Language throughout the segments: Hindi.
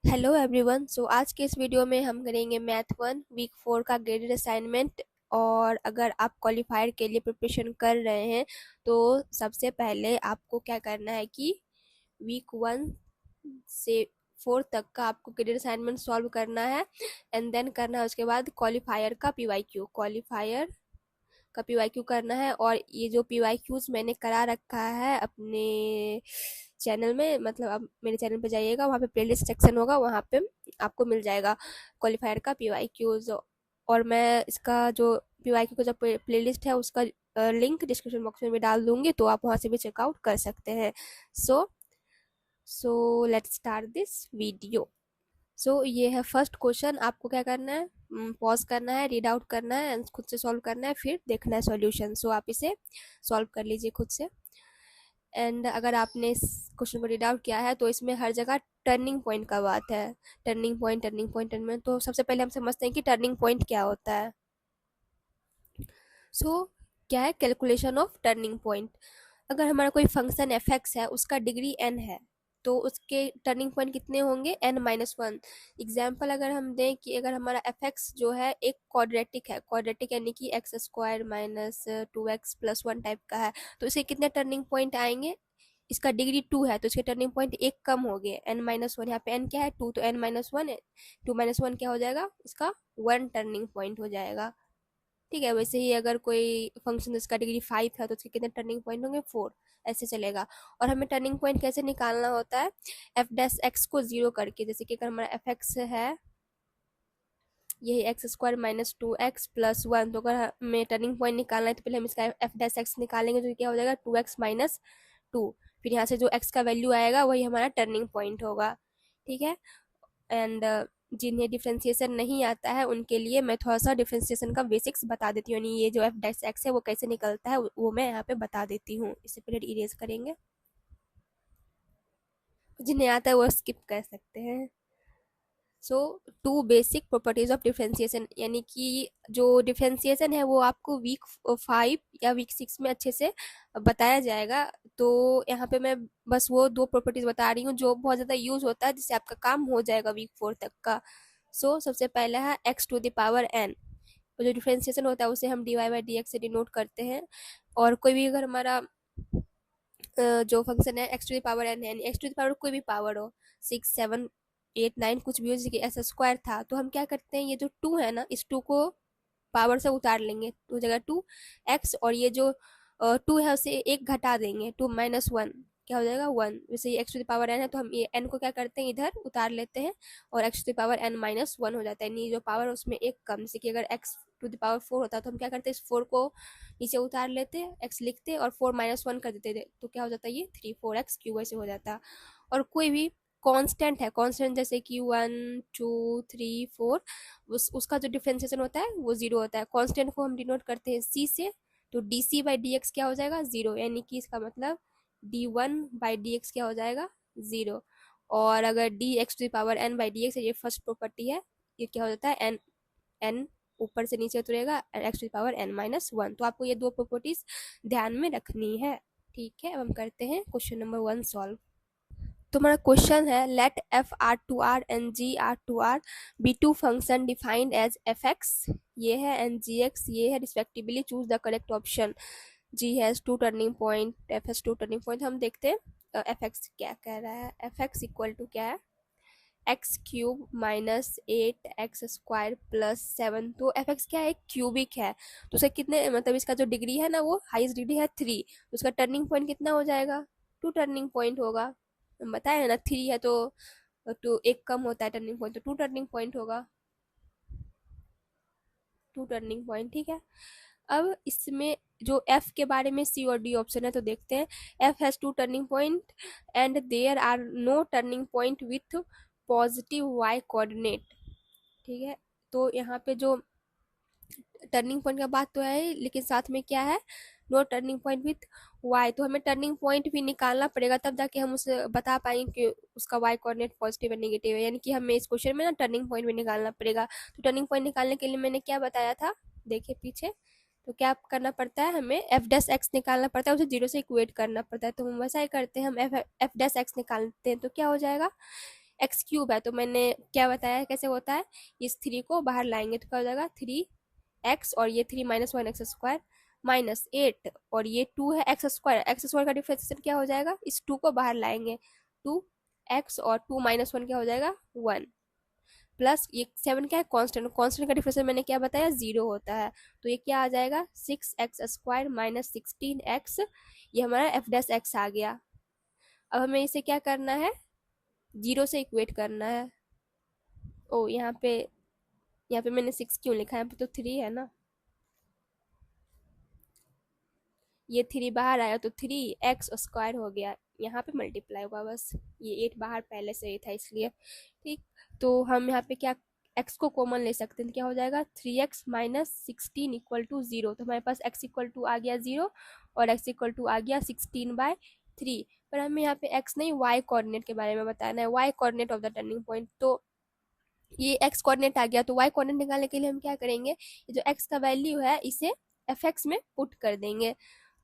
Hello everyone. आज के इस वीडियो में हम करेंगे मैथ 1 वीक 4 का ग्रेडेड असाइनमेंट। और अगर आप क्वालिफायर के लिए प्रिपरेशन कर रहे हैं तो सबसे पहले आपको क्या करना है कि वीक 1 से 4 तक का आपको ग्रेडेड असाइनमेंट सॉल्व करना है एंड देन करना है उसके बाद क्वालिफायर का पीवाईक्यू करना है। और ये जो पीवाईक्यूज मैंने करा रखा है अपने चैनल में, मतलब आप मेरे चैनल पे जाइएगा, वहाँ पे प्लेलिस्ट सेक्शन होगा, वहाँ पे आपको मिल जाएगा क्वालिफायर का पीवाईक्यूज। और मैं इसका जो पीवाईक्यू का जो प्लेलिस्ट है उसका लिंक डिस्क्रिप्शन बॉक्स में भी डाल दूंगी, तो आप वहाँ से भी चेकआउट कर सकते हैं। So so let's start this video. ये है फर्स्ट क्वेश्चन। आपको क्या करना है, पॉज करना है, रीड आउट करना है एंड खुद से सॉल्व करना है, फिर देखना है सॉल्यूशन। आप इसे सॉल्व कर लीजिए खुद से। एंड अगर आपने इस क्वेश्चन को रीड आउट किया है तो इसमें हर जगह टर्निंग पॉइंट का बात है। Turning point. तो सबसे पहले हम समझते हैं कि टर्निंग पॉइंट क्या होता है। सो क्या है कैलकुलेशन ऑफ टर्निंग पॉइंट। अगर हमारा कोई फंक्शन एफ एक्स है, उसका डिग्री एन है, तो उसके टर्निंग पॉइंट कितने होंगे, एन माइनस वन। एग्जाम्पल अगर हम दें कि अगर हमारा एफ एक्स जो है एक क्वाड्रेटिक है, क्वाड्रेटिक यानी कि x square minus 2x plus one type का है, तो इसके कितने टर्निंग पॉइंट आएंगे। इसका डिग्री 2 है तो इसके टर्निंग पॉइंट एक कम हो गए, एन माइनस वन। यहाँ पे एन क्या है, 2, तो एन माइनस वन, 2 - 1 क्या हो जाएगा, इसका 1 टर्निंग पॉइंट हो जाएगा। ठीक है, वैसे ही अगर कोई फंक्शन इसका डिग्री 5 है तो उसके कितने टर्निंग पॉइंट होंगे, 4। ऐसे चलेगा। और हमें टर्निंग पॉइंट कैसे निकालना होता है, एफ डैश एक्स को जीरो करके। जैसे कि अगर हमारा एफ एक्स है यही x square minus 2x plus one, तो अगर हमें टर्निंग पॉइंट निकालना है तो पहले हम इसका एफ डैश एक्स निकालेंगे, तो क्या हो जाएगा 2x माइनस 2। फिर यहाँ से जो x का वैल्यू आएगा वही हमारा टर्निंग पॉइंट होगा। ठीक है। एंड जिन्हें डिफ्रेंसिएशन नहीं आता है उनके लिए मैं थोड़ा सा डिफ्रेंसिएशन का बेसिक्स बता देती हूँ, यानी ये जो एफ डैश एक्स है वो कैसे निकलता है वो मैं यहाँ पे बता देती हूँ। इससे पहले इरेज करेंगे, जिन्हें आता है वो स्किप कर सकते हैं। So two basic properties of differentiation, यानी कि जो डिफ्रेंसिएशन है वो आपको वीक 5 या वीक 6 में अच्छे से बताया जाएगा। तो यहाँ पे मैं बस वो दो प्रॉपर्टीज बता रही हूँ जो बहुत ज़्यादा यूज होता है, जिससे आपका काम हो जाएगा वीक 4 तक का। सबसे पहला है X to the power N. जो डिफ्रेंसिएशन होता है उसे हम D Y by D X से डिनोट करते हैं। और कोई भी अगर हमारा जो फंक्शन है X to the power N है, एक्स टू द पावर कोई भी पावर हो, 6 7 8 9 कुछ भी हो, जैसे कि ऐसा स्क्वायर था, तो हम क्या करते हैं, ये जो 2 है ना, इस 2 को पावर से उतार लेंगे, तो जगह 2x, और ये जो 2 है उसे एक घटा देंगे, 2 - 1 क्या हो जाएगा 1। वैसे ये X to the power N है तो हम ये एन को क्या करते हैं, इधर उतार लेते हैं, और X to the power N minus one हो जाता है, यानी जो पावर है उसमें एक कम। जैसे कि अगर एक्स टू द पावर 4 होता तो हम क्या करते हैं, इस 4 को नीचे उतार लेते, एक्स लिखते और 4 - 1 कर देते थे, तो क्या हो जाता है, ये 3 4x क्यूब ऐसे हो जाता। और कोई भी कांस्टेंट है, कांस्टेंट जैसे कि 1 2 3 4, उसका जो डिफ्रेंसिएशन होता है वो जीरो होता है। कांस्टेंट को हम डिनोट करते हैं सी से, तो D C by D X क्या हो जाएगा, जीरो, यानी कि इसका मतलब d1/dx क्या हो जाएगा, जीरो। और अगर D X to the power N by D X, ये फर्स्ट प्रॉपर्टी है, ये क्या हो जाता है, एन एन ऊपर से नीचे उतरेगा, X to the power N minus one. तो आपको ये दो प्रॉपर्टीज ध्यान में रखनी है। ठीक है, अब हम करते हैं क्वेश्चन नंबर 1 सॉल्व। तो हमारा क्वेश्चन है, let F R to R and G R to R be two function defined as F X ये है एंड जी एक्स ये है respectively, choose the correct option. G has two turning point, F has two turning point. हम देखते हैं एफ एक्स क्या कह रहा है। एफ एक्स इक्वल टू क्या है, x cube minus 8x² plus 7। तो एफ एक्स क्या है, क्यूबिक है, तो उसका कितने, मतलब इसका जो डिग्री है ना वो हाईएस्ट डिग्री है 3, तो उसका टर्निंग पॉइंट कितना हो जाएगा, 2 टर्निंग पॉइंट होगा। हम बताए ना 3 है तो एक कम होता है टर्निंग पॉइंट, तो 2 टर्निंग पॉइंट होगा, 2 टर्निंग पॉइंट। ठीक है। अब इसमें जो एफ के बारे में सी और डी ऑप्शन है, तो देखते हैं। F has two turning point and there are no turning point with positive Y coordinate. ठीक है, तो यहाँ पे जो टर्निंग पॉइंट का बात तो है, लेकिन साथ में क्या है, no turning point with Y, तो हमें टर्निंग पॉइंट भी निकालना पड़ेगा, तब जाके हम उसे बता पाएंगे कि उसका वाई कोऑर्डिनेट पॉजिटिव है नेगेटिव है, यानी कि हमें इस क्वेश्चन में ना टर्निंग पॉइंट भी निकालना पड़ेगा। तो टर्निंग पॉइंट निकालने के लिए मैंने क्या बताया था, देखिए पीछे, तो क्या करना पड़ता है, हमें एफ डैश एक्स निकालना पड़ता है, उसे जीरो से इक्वेट करना पड़ता है। तो हम वैसा ही करते हैं, हम एफ एफ डैश एक्स निकालते हैं, तो क्या हो जाएगा, एक्स क्यूब है, तो मैंने क्या बताया कैसे होता है, इस 3 को बाहर लाएंगे तो क्या हो जाएगा 3x, और ये 3 माइनस 1x² माइनस 8, और ये 2 है एक्स स्क्वायर का डिफ्रेंसिएशन क्या हो जाएगा, इस 2 को बाहर लाएंगे 2x, और 2 माइनस 1 क्या हो जाएगा 1, प्लस ये 7 क्या है कांस्टेंट, कांस्टेंट का डिफरेंशियल मैंने क्या बताया 0 होता है, तो ये क्या आ जाएगा 6x² माइनस 16x, ये हमारा एफ डैश एक्स आ गया। अब हमें इसे क्या करना है, 0 से इक्वेट करना है। ओ यहाँ पे मैंने 6 क्यों लिखा है, यहाँ पे तो 3 है ना, ये 3 बाहर आया तो 3x² हो गया, यहाँ पे मल्टीप्लाई होगा बस, ये 8 बाहर पहले से ही था इसलिए। ठीक, तो हम यहाँ पे क्या x को कॉमन ले सकते हैं, तो क्या हो जाएगा 3x माइनस 16 इक्वल टू 0, तो हमारे पास x इक्वल टू आ गया 0 और x इक्वल टू आ गया 16/3। पर हमें यहाँ पे x नहीं y कोऑर्डिनेट के बारे में बताना है, y coordinate of the turning point, तो ये x कोऑर्डिनेट आ गया, तो y कोऑर्डिनेट निकालने के लिए हम क्या करेंगे, ये जो x का वैल्यू है इसे fx में पुट कर देंगे,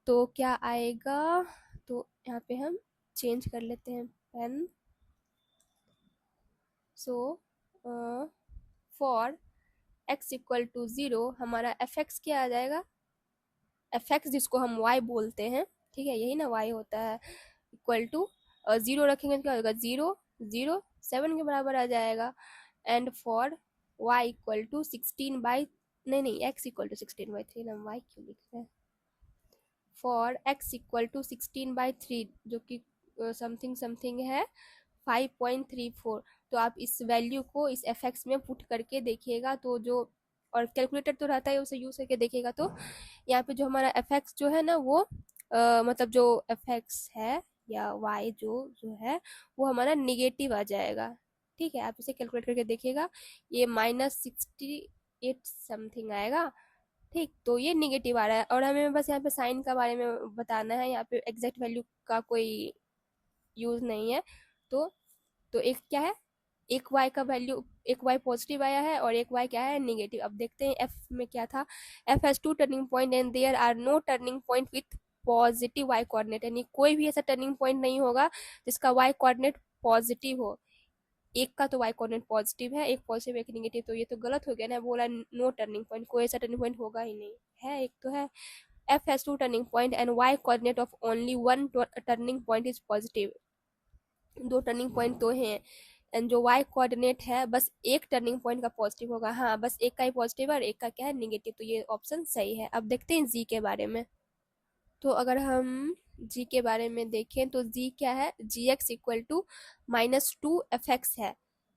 तो क्या आएगा, तो यहाँ पे हम चेंज कर लेते हैं pen. So for x equal to 0 हमारा fx क्या आ जाएगा, fx जिसको हम y बोलते हैं, ठीक है यही ना y होता है, इक्वल टू 0 रखेंगे तो क्या होगा 0 0 7 के बराबर आ जाएगा, and for y equal to 16 by, नहीं x इक्वल टू 16/3, हम y क्यों लिख रहे हैं, फॉर x इक्वल टू 16/3 जो कि समथिंग समथिंग है 5.34, तो आप इस वैल्यू को इस एफ एक्स में पुट करके देखिएगा, तो जो और कैलकुलेटर तो रहता है उसे यूज करके देखिएगा, तो यहाँ पे जो हमारा एफ एक्स जो है ना वो मतलब जो एफ एक्स है या वाई जो जो है वो हमारा निगेटिव आ जाएगा। ठीक है, आप इसे कैलकुलेट करके देखिएगा, ये -68 समथिंग आएगा। ठीक, तो ये निगेटिव आ रहा है, और हमें बस यहाँ पे साइन का बारे में बताना है, यहाँ पे एग्जैक्ट वैल्यू का कोई यूज नहीं है, तो एक क्या है, एक y का वैल्यू, एक y पॉजिटिव आया है और एक y क्या है निगेटिव। अब देखते हैं f में क्या था, f has 2 turning point and there are no turning point with positive y coordinate, यानी कोई भी ऐसा टर्निंग पॉइंट नहीं होगा जिसका y कोऑर्डिनेट पॉजिटिव हो, एक का तो y कोऑर्डिनेट पॉजिटिव है, एक पॉजिटिव एक निगेटिव, तो ये तो गलत हो गया ना, बोला नो टर्निंग पॉइंट, कोई ऐसा टर्निंग पॉइंट होगा ही नहीं, है एक तो है। f has 2 turning point and y coordinate of only one turning point is positive, 2 turning point तो हैं, एंड जो y कोऑर्डिनेट है बस एक टर्निंग पॉइंट का पॉजिटिव होगा, हाँ बस एक का ही पॉजिटिव और एक का क्या है निगेटिव, तो ये ऑप्शन सही है। अब देखते हैं जी के बारे में, तो अगर हम जी के बारे में देखें तो जी क्या है, जी एक्स इक्वल टू -2 fx है।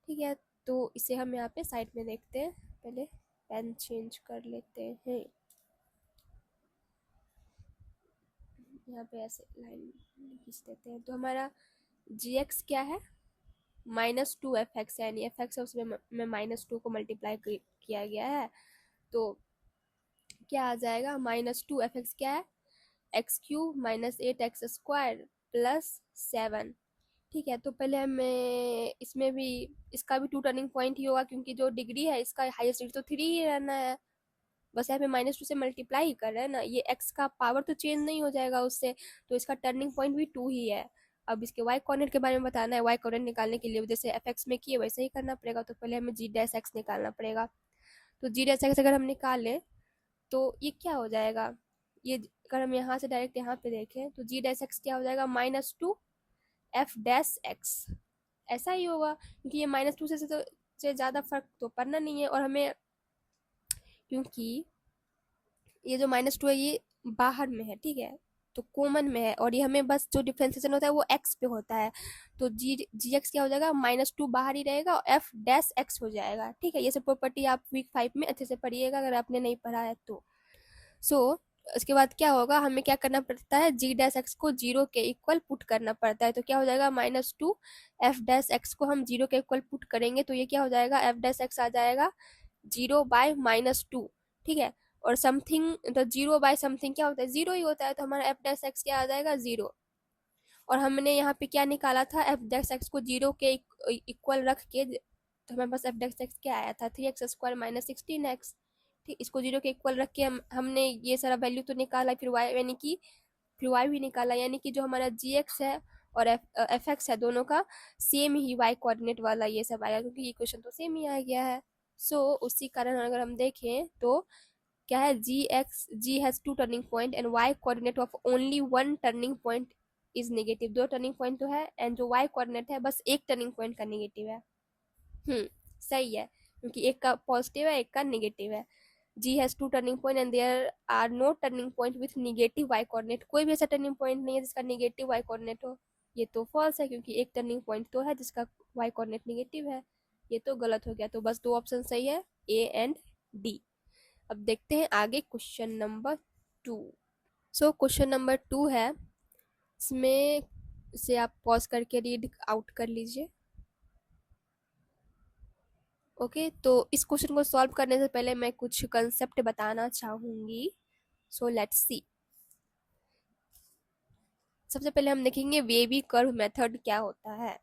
ठीक है, तो इसे हम यहाँ पे साइड में देखते हैं, पहले पेन चेंज कर लेते हैं, यहाँ पे ऐसे लाइन खींच देते हैं, तो हमारा जी एक्स क्या है -2 fx है, यानी एफ एक्स है उसमें में -2 को मल्टीप्लाई किया गया है, तो क्या आ जाएगा -2 fx क्या है x³ माइनस 8x² प्लस 7। ठीक है, तो पहले हमें इसमें भी इसका भी 2 टर्निंग पॉइंट ही होगा, क्योंकि जो डिग्री है इसका हाईएस्ट डिग्री तो 3 ही रहना है, बस यहाँ पे -2 से मल्टीप्लाई ही कर रहे हैं ना, ये x का पावर तो चेंज नहीं हो जाएगा उससे, तो इसका टर्निंग पॉइंट भी 2 ही है। अब इसके y कोऑर्डिनेट के बारे में बताना है, y कोऑर्डिनेट निकालने के लिए जैसे एफ एक्स में किए वैसे ही करना पड़ेगा, तो पहले हमें जी डैश एक्स निकालना पड़ेगा, तो जी डैश एक्स अगर हम निकालें तो ये क्या हो जाएगा, ये अगर हम यहाँ से डायरेक्ट यहाँ पे देखें तो जी डैश एक्स क्या हो जाएगा -2 f डैश एक्स, ऐसा ही होगा क्योंकि ये -2 से ज़्यादा फर्क तो पड़ना नहीं है, और हमें क्योंकि ये जो -2 है ये बाहर में है, ठीक है तो कॉमन में है, और ये हमें बस जो डिफ्रेंसिएशन होता है वो x पे होता है, तो जी एक्स क्या हो जाएगा -2 बाहर ही रहेगा और एफ डैश एक्स हो जाएगा। ठीक है, ये सब प्रॉपर्टी आप वीक 5 में अच्छे से पढ़िएगा अगर आपने नहीं पढ़ा है तो। सो उसके बाद क्या होगा, हमें क्या करना पड़ता है, जी डैश एक्स को 0 के इक्वल पुट करना पड़ता है, तो क्या हो जाएगा -2 एफ डैश एक्स को हम 0 के इक्वल पुट करेंगे तो ये क्या हो जाएगा, एफ डैश एक्स आ जाएगा 0/-2। ठीक है, और समथिंग तो 0/समथिंग क्या होता है 0 ही होता है, तो हमारा एफ डैश एक्स क्या आ जाएगा 0, और हमने यहाँ पे क्या निकाला था एफ डैश एक्स को 0 के इक्वल रख के, तो हमारे पास एफ डैश एक्स क्या आया था 3x² माइनस 16x। ठीक, इसको 0 के इक्वल रख के हमने ये सारा वैल्यू तो निकाला, फिर y यानी कि फिर y भी निकाला, यानी कि जो हमारा जी एक्स है और एफ एक्स है, दोनों का सेम ही वाई कोऑर्डिनेट वाला ये सब आएगा, क्योंकि ये क्वेश्चन तो सेम ही आ गया है। सो उसी कारण अगर हम देखें तो क्या है, g has two turning point and y coordinate of only one turning point is negative. दो टर्निंग पॉइंट तो है, एंड जो वाई कोऑर्डिनेट है बस एक टर्निंग पॉइंट का नेगेटिव है। सही है, क्योंकि एक का पॉजिटिव है एक का नेगेटिव है। G has two turning point and there are no turning point with negative y coordinate. कोई भी ऐसा टर्निंग पॉइंट नहीं है जिसका नेगेटिव वाई कोऑर्डिनेट हो। ये तो फॉल्स है, क्योंकि एक टर्निंग पॉइंट तो है जिसका वाई कोऑर्डिनेट नेगेटिव है। ये तो गलत हो गया, तो बस दो ऑप्शन सही है, ए एंड डी। अब देखते हैं आगे क्वेश्चन नंबर 2। सो क्वेश्चन नंबर 2 है, इसमें से आप पॉज करके रीड आउट कर लीजिए। ओके, तो इस क्वेश्चन को सॉल्व करने से पहले मैं कुछ कंसेप्ट बताना चाहूंगी। So let's see. सबसे पहले हम देखेंगे वेवी कर्व मेथड क्या होता है।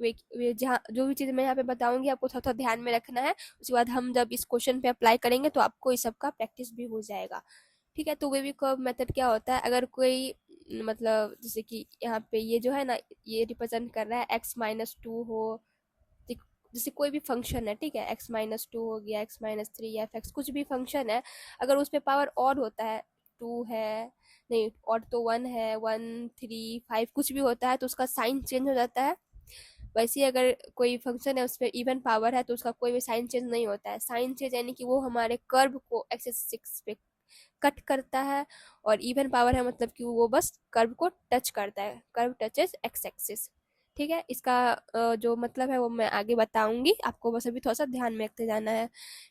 वे जहाँ जो भी चीज़ मैं यहाँ पे बताऊंगी आपको थोड़ा थोड़ा ध्यान में रखना है। उसके बाद हम जब इस क्वेश्चन पे अप्लाई करेंगे तो आपको इस सब का प्रैक्टिस भी हो जाएगा। ठीक है, तो वेवी कर्व मेथड क्या होता है, अगर कोई मतलब जैसे कि यहाँ पे ये जो है ना, ये रिप्रेजेंट कर रहा है x-2 हो। जैसे कोई भी फंक्शन है, ठीक है, x-2 हो गया, x-3 या एफ एक्स कुछ भी फंक्शन है, अगर उस पर पावर ऑड होता है, 2 है, नहीं ऑड तो 1 है, 1 3 5 कुछ भी होता है तो उसका साइन चेंज हो जाता है। वैसे ही अगर कोई फंक्शन है उस पर इवन पावर है तो उसका कोई भी साइन चेंज नहीं होता है। साइन चेंज यानी कि वो हमारे कर्व को एक्सिस 6 पे कट करता है, और इवन पावर है मतलब कि वो बस कर्व को टच करता है, कर्व टचेस एक्स एक्सिस। ठीक है, इसका जो मतलब है वो मैं आगे बताऊंगी आपको, बस अभी थोड़ा सा ध्यान में रखते जाना है।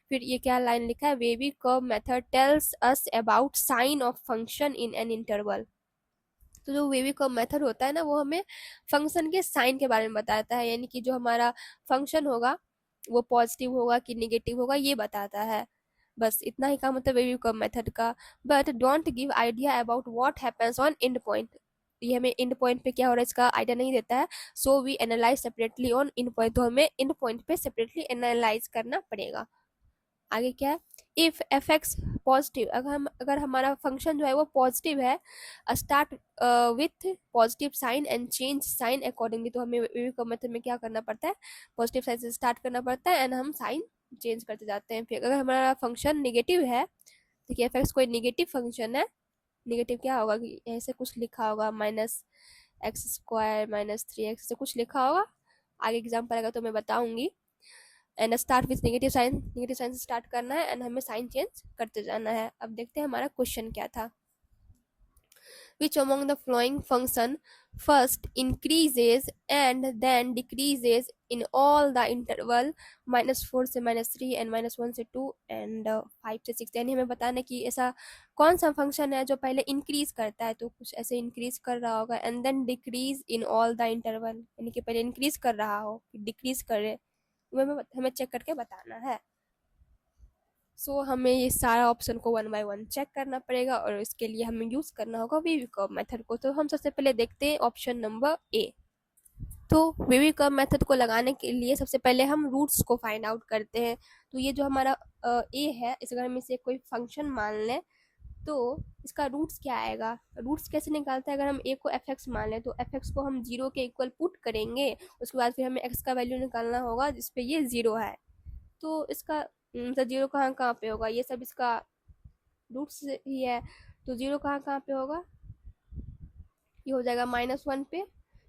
फिर ये क्या लाइन लिखा है, wavy curve method tells us about sign of function in an interval. तो जो वेवी कर्व मेथड होता है ना, वो हमें फंक्शन के साइन के बारे में बताता है, यानी कि जो हमारा फंक्शन होगा वो पॉजिटिव होगा कि निगेटिव होगा ये बताता है। बस इतना ही काम होता है वेवी कर्व मेथड का। But don't give idea about what happens on end point. ये हमें एंड पॉइंट पे क्या हो रहा है इसका आइडिया नहीं देता है। So we analyse separately on end point, तो हमें एंड पॉइंट पे सेपरेटली एनालाइज करना पड़ेगा। आगे क्या है, इफ एफ एक्स पॉजिटिव, अगर हमारा फंक्शन जो है वो पॉजिटिव है, start with positive sign and change sign accordingly, तो हमें वेवी मेथड में क्या करना पड़ता है, पॉजिटिव साइन से स्टार्ट करना पड़ता है एंड हम साइन चेंज करते जाते हैं। फिर अगर हमारा फंक्शन निगेटिव है, देखिए एफ एक्स कोई निगेटिव फंक्शन है, निगेटिव क्या होगा कि ऐसे कुछ लिखा होगा, -x² -3x से कुछ लिखा होगा, आगे एग्जाम्पल आएगा तो मैं बताऊंगी। And start with negative sign से स्टार्ट करना है एंड हमें साइन चेंज करते जाना है। अब देखते हैं हमारा क्वेश्चन क्या था। Which among the following function first increases and then decreases in all the interval -4 से -3 and -1 से 2 and 5 से 6। यानी हमें बताना है कि ऐसा कौन सा फंक्शन है जो पहले इंक्रीज करता है, तो कुछ ऐसे इंक्रीज कर रहा होगा, and then decrease in all the interval, यानी कि पहले इंक्रीज कर रहा हो फिर डिक्रीज करे, हमें चेक करके बताना है। सो हमें ये सारा ऑप्शन को वन बाय वन चेक करना पड़ेगा, और इसके लिए हमें यूज करना होगा वेवी कर्व मेथड को। तो हम सबसे पहले देखते हैं ऑप्शन नंबर ए। तो वेवी कर्व मेथड को लगाने के लिए सबसे पहले हम रूट्स को फाइंड आउट करते हैं। तो ये जो हमारा ए है, इस अगर हम इसे कोई फंक्शन मान लें तो इसका रूट्स क्या आएगा, रूट्स कैसे निकालते हैं, अगर हम ए को एफ एक्स मान लें तो एफ एक्स को हम जीरो के इक्वल पुट करेंगे, उसके बाद फिर हमें एक्स का वैल्यू निकालना होगा जिसपे ये जीरो है। तो इसका मतलब जीरो कहाँ कहाँ पे होगा, ये सब इसका रूट्स ही है। तो जीरो कहाँ कहाँ पे होगा, ये हो जाएगा -1 पे,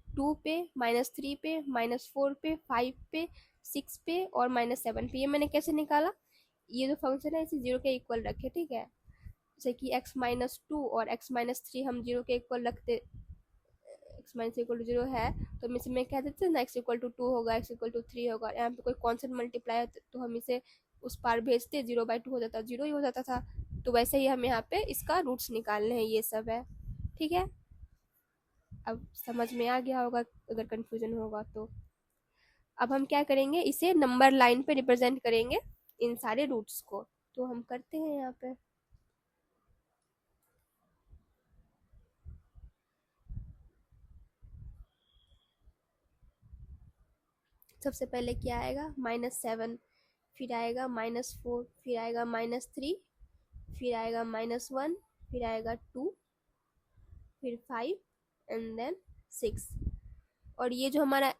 2 पे, -3 पे, -4 पे, 5 पे, 6 पे और -7 पे। ये मैंने कैसे निकाला, ये जो फंक्शन है इसे जीरो के इक्वल रखे, ठीक है, जैसे कि x-2 और x-3 हम जीरो के इक्वल रखते, x-2 है तो हम इसे में कह देते हैं ना, x=2 होगा, x=3 होगा, यहाँ पे कोई कॉन्सेंट मल्टीप्लाई है तो हम इसे उस पार भेजते, 0/2 हो जाता, जीरो ही हो जाता था। तो वैसे ही हमें यहाँ पे इसका रूट्स निकालने हैं, ये सब है। ठीक है, अब समझ में आ गया होगा, अगर कंफ्यूजन होगा तो। अब हम क्या करेंगे, इसे नंबर लाइन पे रिप्रेजेंट करेंगे इन सारे रूट्स को, तो हम करते हैं यहाँ पे। सबसे पहले क्या आएगा, -7, फिर आएगा -4, फिर आएगा -3, फिर आएगा -1, फिर आएगा 2, फिर 5 एंड देन 6। और ये जो हमारा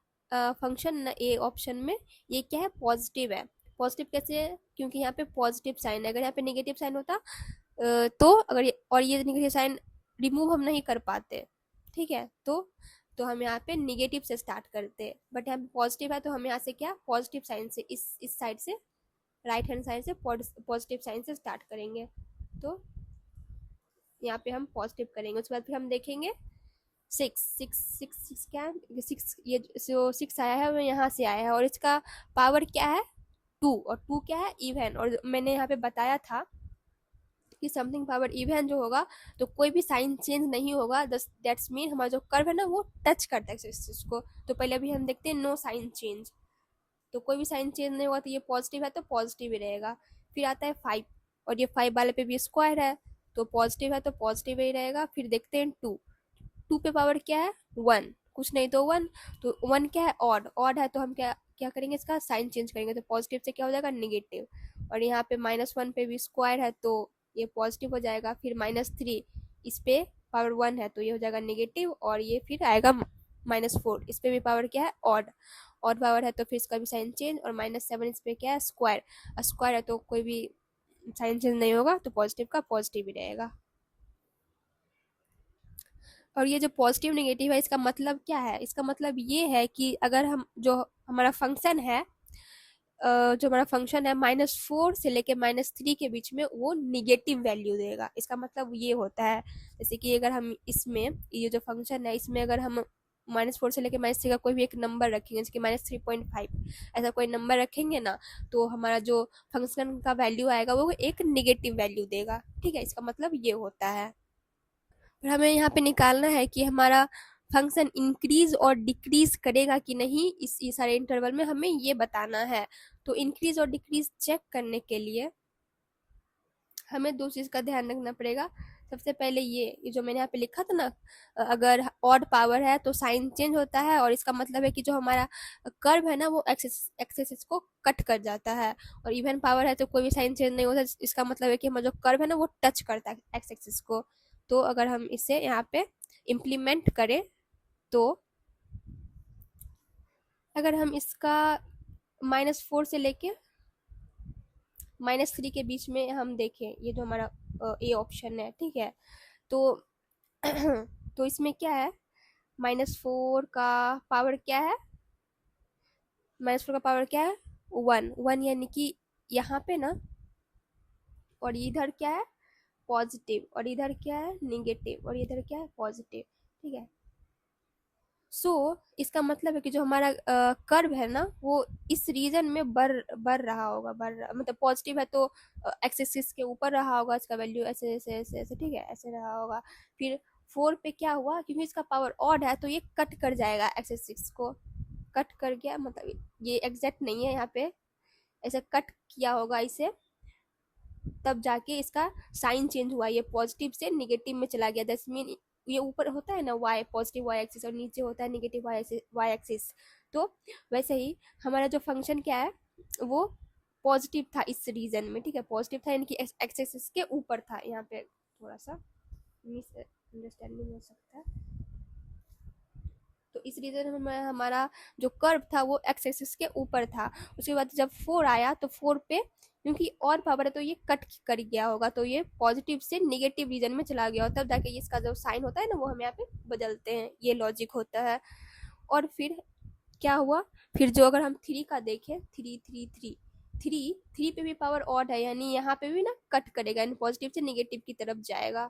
फंक्शन ना ए ऑप्शन में, ये क्या है, पॉजिटिव है। पॉजिटिव कैसे है, क्योंकि यहाँ पे पॉजिटिव साइन है। अगर यहाँ पे नेगेटिव साइन होता तो अगर और ये नेगेटिव साइन रिमूव हम नहीं कर पाते, ठीक है, तो हम यहाँ पे नेगेटिव से स्टार्ट करते, बट यहाँ पे पॉजिटिव है तो हम यहाँ से क्या, पॉजिटिव साइन से इस साइड से, राइट हैंड साइड से पॉजिटिव साइन से स्टार्ट करेंगे। तो यहाँ पे हम पॉजिटिव करेंगे, उसके बाद फिर हम देखेंगे 6 क्या है, 6, ये जो 6 आया है वो यहाँ से आया है, और इसका पावर क्या है, 2, और 2 क्या है, इवन। और मैंने यहाँ पे बताया था कि समथिंग पावर इवन जो होगा तो कोई भी साइन चेंज नहीं होगा, दैट्स मीन हमारा जो कर्व है ना वो टच करता है एक्सिस को। तो पहले अभी हम देखते हैं नो साइन चेंज, तो कोई भी साइन चेंज नहीं होगा, तो ये पॉजिटिव है तो पॉजिटिव ही रहेगा। फिर आता है 5, और ये 5 वाले पे भी स्क्वायर है तो पॉजिटिव है तो पॉजिटिव ही रहेगा। फिर देखते हैं 2, 2 पे पावर क्या है, 1, कुछ नहीं तो 1, तो 1 क्या है, ऑड, ऑड है तो हम क्या क्या करेंगे, इसका साइन चेंज करेंगे, तो पॉजिटिव से क्या हो जाएगा, नेगेटिव। और यहाँ पे -1 पे भी स्क्वायर है तो ये पॉजिटिव हो जाएगा। फिर -3, इस पे पावर 1 है तो ये हो जाएगा नेगेटिव, और ये फिर आएगा -4, इस पे भी पावर क्या है, ऑड, ऑड पावर है तो फिर इसका भी साइन चेंज। और -7 इस पे क्या है, स्क्वायर, स्क्वायर है तो कोई भी साइन चेंज नहीं होगा तो पॉजिटिव का पॉजिटिव ही रहेगा। और ये जो पॉजिटिव नेगेटिव है इसका मतलब क्या है, इसका मतलब ये है कि अगर हम जो हमारा फंक्शन है जो हमारा फंक्शन है -4 से लेके -3 के बीच में वो निगेटिव वैल्यू देगा। इसका मतलब ये होता है, जैसे कि अगर हम इसमें ये जो फंक्शन है इसमें अगर हम -4 से लेके -3 का कोई भी एक नंबर रखेंगे, जैसे कि -3.5, ऐसा कोई नंबर रखेंगे ना, तो हमारा जो फंक्शन का वैल्यू आएगा वो एक निगेटिव वैल्यू देगा, ठीक है, इसका मतलब ये होता है। और हमें यहाँ पे निकालना है कि हमारा फंक्शन इंक्रीज और डिक्रीज करेगा कि नहीं, इस सारे इंटरवल में हमें ये बताना है। तो इंक्रीज और डिक्रीज चेक करने के लिए हमें दो चीज़ का ध्यान रखना पड़ेगा। सबसे पहले ये जो मैंने यहाँ पे लिखा था ना, अगर ऑड पावर है तो साइन चेंज होता है, और इसका मतलब है कि जो हमारा कर्व है ना वो एक्सेस को कट कर जाता है। और इवन पावर है तो कोई भी साइन चेंज नहीं होता, इसका मतलब है कि हमारा जो कर्व है ना वो टच करता है एक्स एक्सिस को। तो अगर हम इसे यहाँ पे इम्प्लीमेंट करें तो अगर हम इसका -4 से लेके -3 के बीच में हम देखें, ये जो हमारा ए ऑप्शन है, ठीक है, तो तो इसमें क्या है, -4 का पावर क्या है, -4 का पावर क्या है, 1, 1 यानी कि यहाँ पे ना, और इधर क्या है, पॉजिटिव, और इधर क्या है, निगेटिव, और इधर क्या है, पॉजिटिव, ठीक है। सो इसका मतलब है कि जो हमारा कर्व है ना वो इस रीजन में बढ़ रहा होगा, मतलब पॉजिटिव है तो एक्स एक्सिस के ऊपर रहा होगा, इसका वैल्यू ऐसे ऐसे ऐसे ऐसे, ठीक है, ऐसे रहा होगा। फिर 4 पे क्या हुआ, क्योंकि इसका पावर ऑड है तो ये कट कर जाएगा एक्स एक्सिस को, कट कर गया, मतलब ये एग्जैक्ट नहीं है, यहाँ पे ऐसे कट किया होगा इसे, तब जाके इसका साइन चेंज हुआ, ये पॉजिटिव से निगेटिव में चला गया। दैट्स मीन ये ऊपर होता है ना वाई, पॉजिटिव वाई एक्सिस, और नीचे होता है निगेटिव वाई एक्सिस। तो वैसे ही हमारा जो फंक्शन क्या है वो पॉजिटिव था इस रीजन में, ठीक है, पॉजिटिव था यानी कि एक्स एक्सिस के ऊपर था। यहाँ पे थोड़ा सा मिस अंडरस्टैंडिंग हो सकता है, तो इस रीजन में हमारा जो कर्व था वो एक्स एक्सिस के ऊपर था। उसके बाद जब 4 आया तो 4 पे क्योंकि और पावर है तो ये कट कर गया होगा, तो ये पॉजिटिव से निगेटिव रीजन में चला गया, तब जाके इसका जो साइन होता है ना वो हम यहाँ पे बदलते हैं, ये लॉजिक होता है। और फिर क्या हुआ, फिर जो अगर हम 3 का देखें, 3 पे भी पावर ऑड है, यानी यहाँ पे भी ना कट करेगा, यानी पॉजिटिव से निगेटिव की तरफ जाएगा,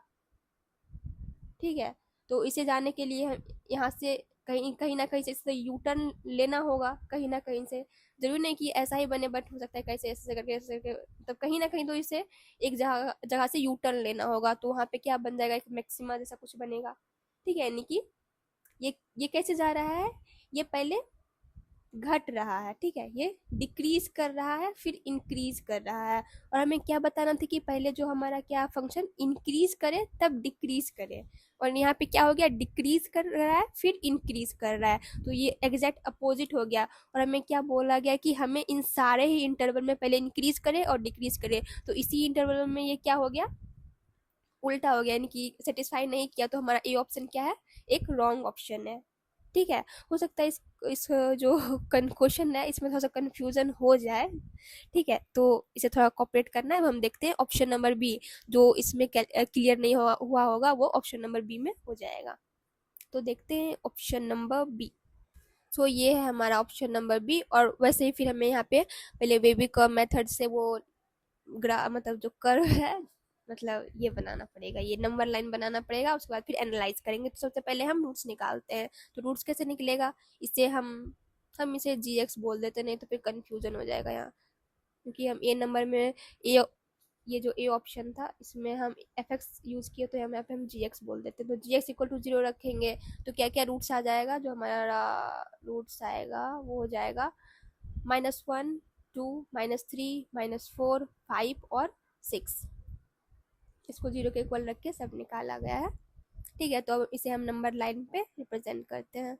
ठीक है। तो इसे जाने के लिए हम यहाँ से कहीं कहीं ना कहीं से इससे यू टर्न लेना होगा, कहीं ना कहीं से, जरूरी नहीं कि ऐसा ही बने, बट हो सकता है कैसे ऐसे करके ऐसे करके, मतलब कहीं ना कहीं तो इसे एक जगह जगह से यू टर्न लेना होगा, तो वहाँ पे क्या बन जाएगा, एक मैक्सिमा जैसा कुछ बनेगा, ठीक है। यानी कि ये कैसे जा रहा है, ये पहले घट रहा है, ठीक है, ये डिक्रीज कर रहा है फिर इंक्रीज कर रहा है। और हमें क्या बताना था कि पहले जो हमारा क्या फंक्शन इंक्रीज करे तब डिक्रीज करे, और यहाँ पे क्या हो गया, डिक्रीज कर रहा है फिर इंक्रीज कर रहा है, तो ये एग्जैक्ट अपोजिट हो गया। और हमें क्या बोला गया कि हमें इन सारे ही इंटरवल में पहले इंक्रीज करे और डिक्रीज करे, तो इसी इंटरवल में ये क्या हो गया, उल्टा हो गया, यानी कि सेटिस्फाई नहीं किया, तो हमारा ए ऑप्शन क्या है, एक रॉन्ग ऑप्शन है। ठीक है। हो सकता है इस जो क्वेश्चन है इसमें थोड़ा सा कंफ्यूजन हो जाए। ठीक है, तो इसे थोड़ा कॉपरेट करना है। अब हम देखते हैं ऑप्शन नंबर बी, जो इसमें क्लियर नहीं हुआ होगा वो ऑप्शन नंबर बी में हो जाएगा। तो देखते हैं ऑप्शन नंबर बी। सो ये है हमारा ऑप्शन नंबर बी। और वैसे ही फिर हमें यहाँ पे पहले बेबी कर्व मेथड से वो मतलब जो कर्व है, मतलब ये बनाना पड़ेगा, ये नंबर लाइन बनाना पड़ेगा। उसके बाद फिर एनालाइज करेंगे। तो सबसे पहले हम रूट्स निकालते हैं। तो रूट्स कैसे निकलेगा, इसे हम इसे जी एक्स बोल देते, नहीं तो फिर कंफ्यूजन हो जाएगा यहाँ। क्योंकि हम ए नंबर में ए, ये जो ए ऑप्शन था इसमें हम एफ एक्स यूज किए, तो यहाँ पे हम जी एक्स बोल देते हैं। तो जी एक्स इक्वल टू 0 रखेंगे तो क्या क्या रूट्स आ जाएगा, जो हमारा रूट्स आएगा वो हो जाएगा -1, 2, -3, -4, 5 और 6। इसको 0 के इक्वल रख के सब निकाला गया है। ठीक है, तो अब इसे हम नंबर लाइन पे रिप्रेजेंट करते हैं।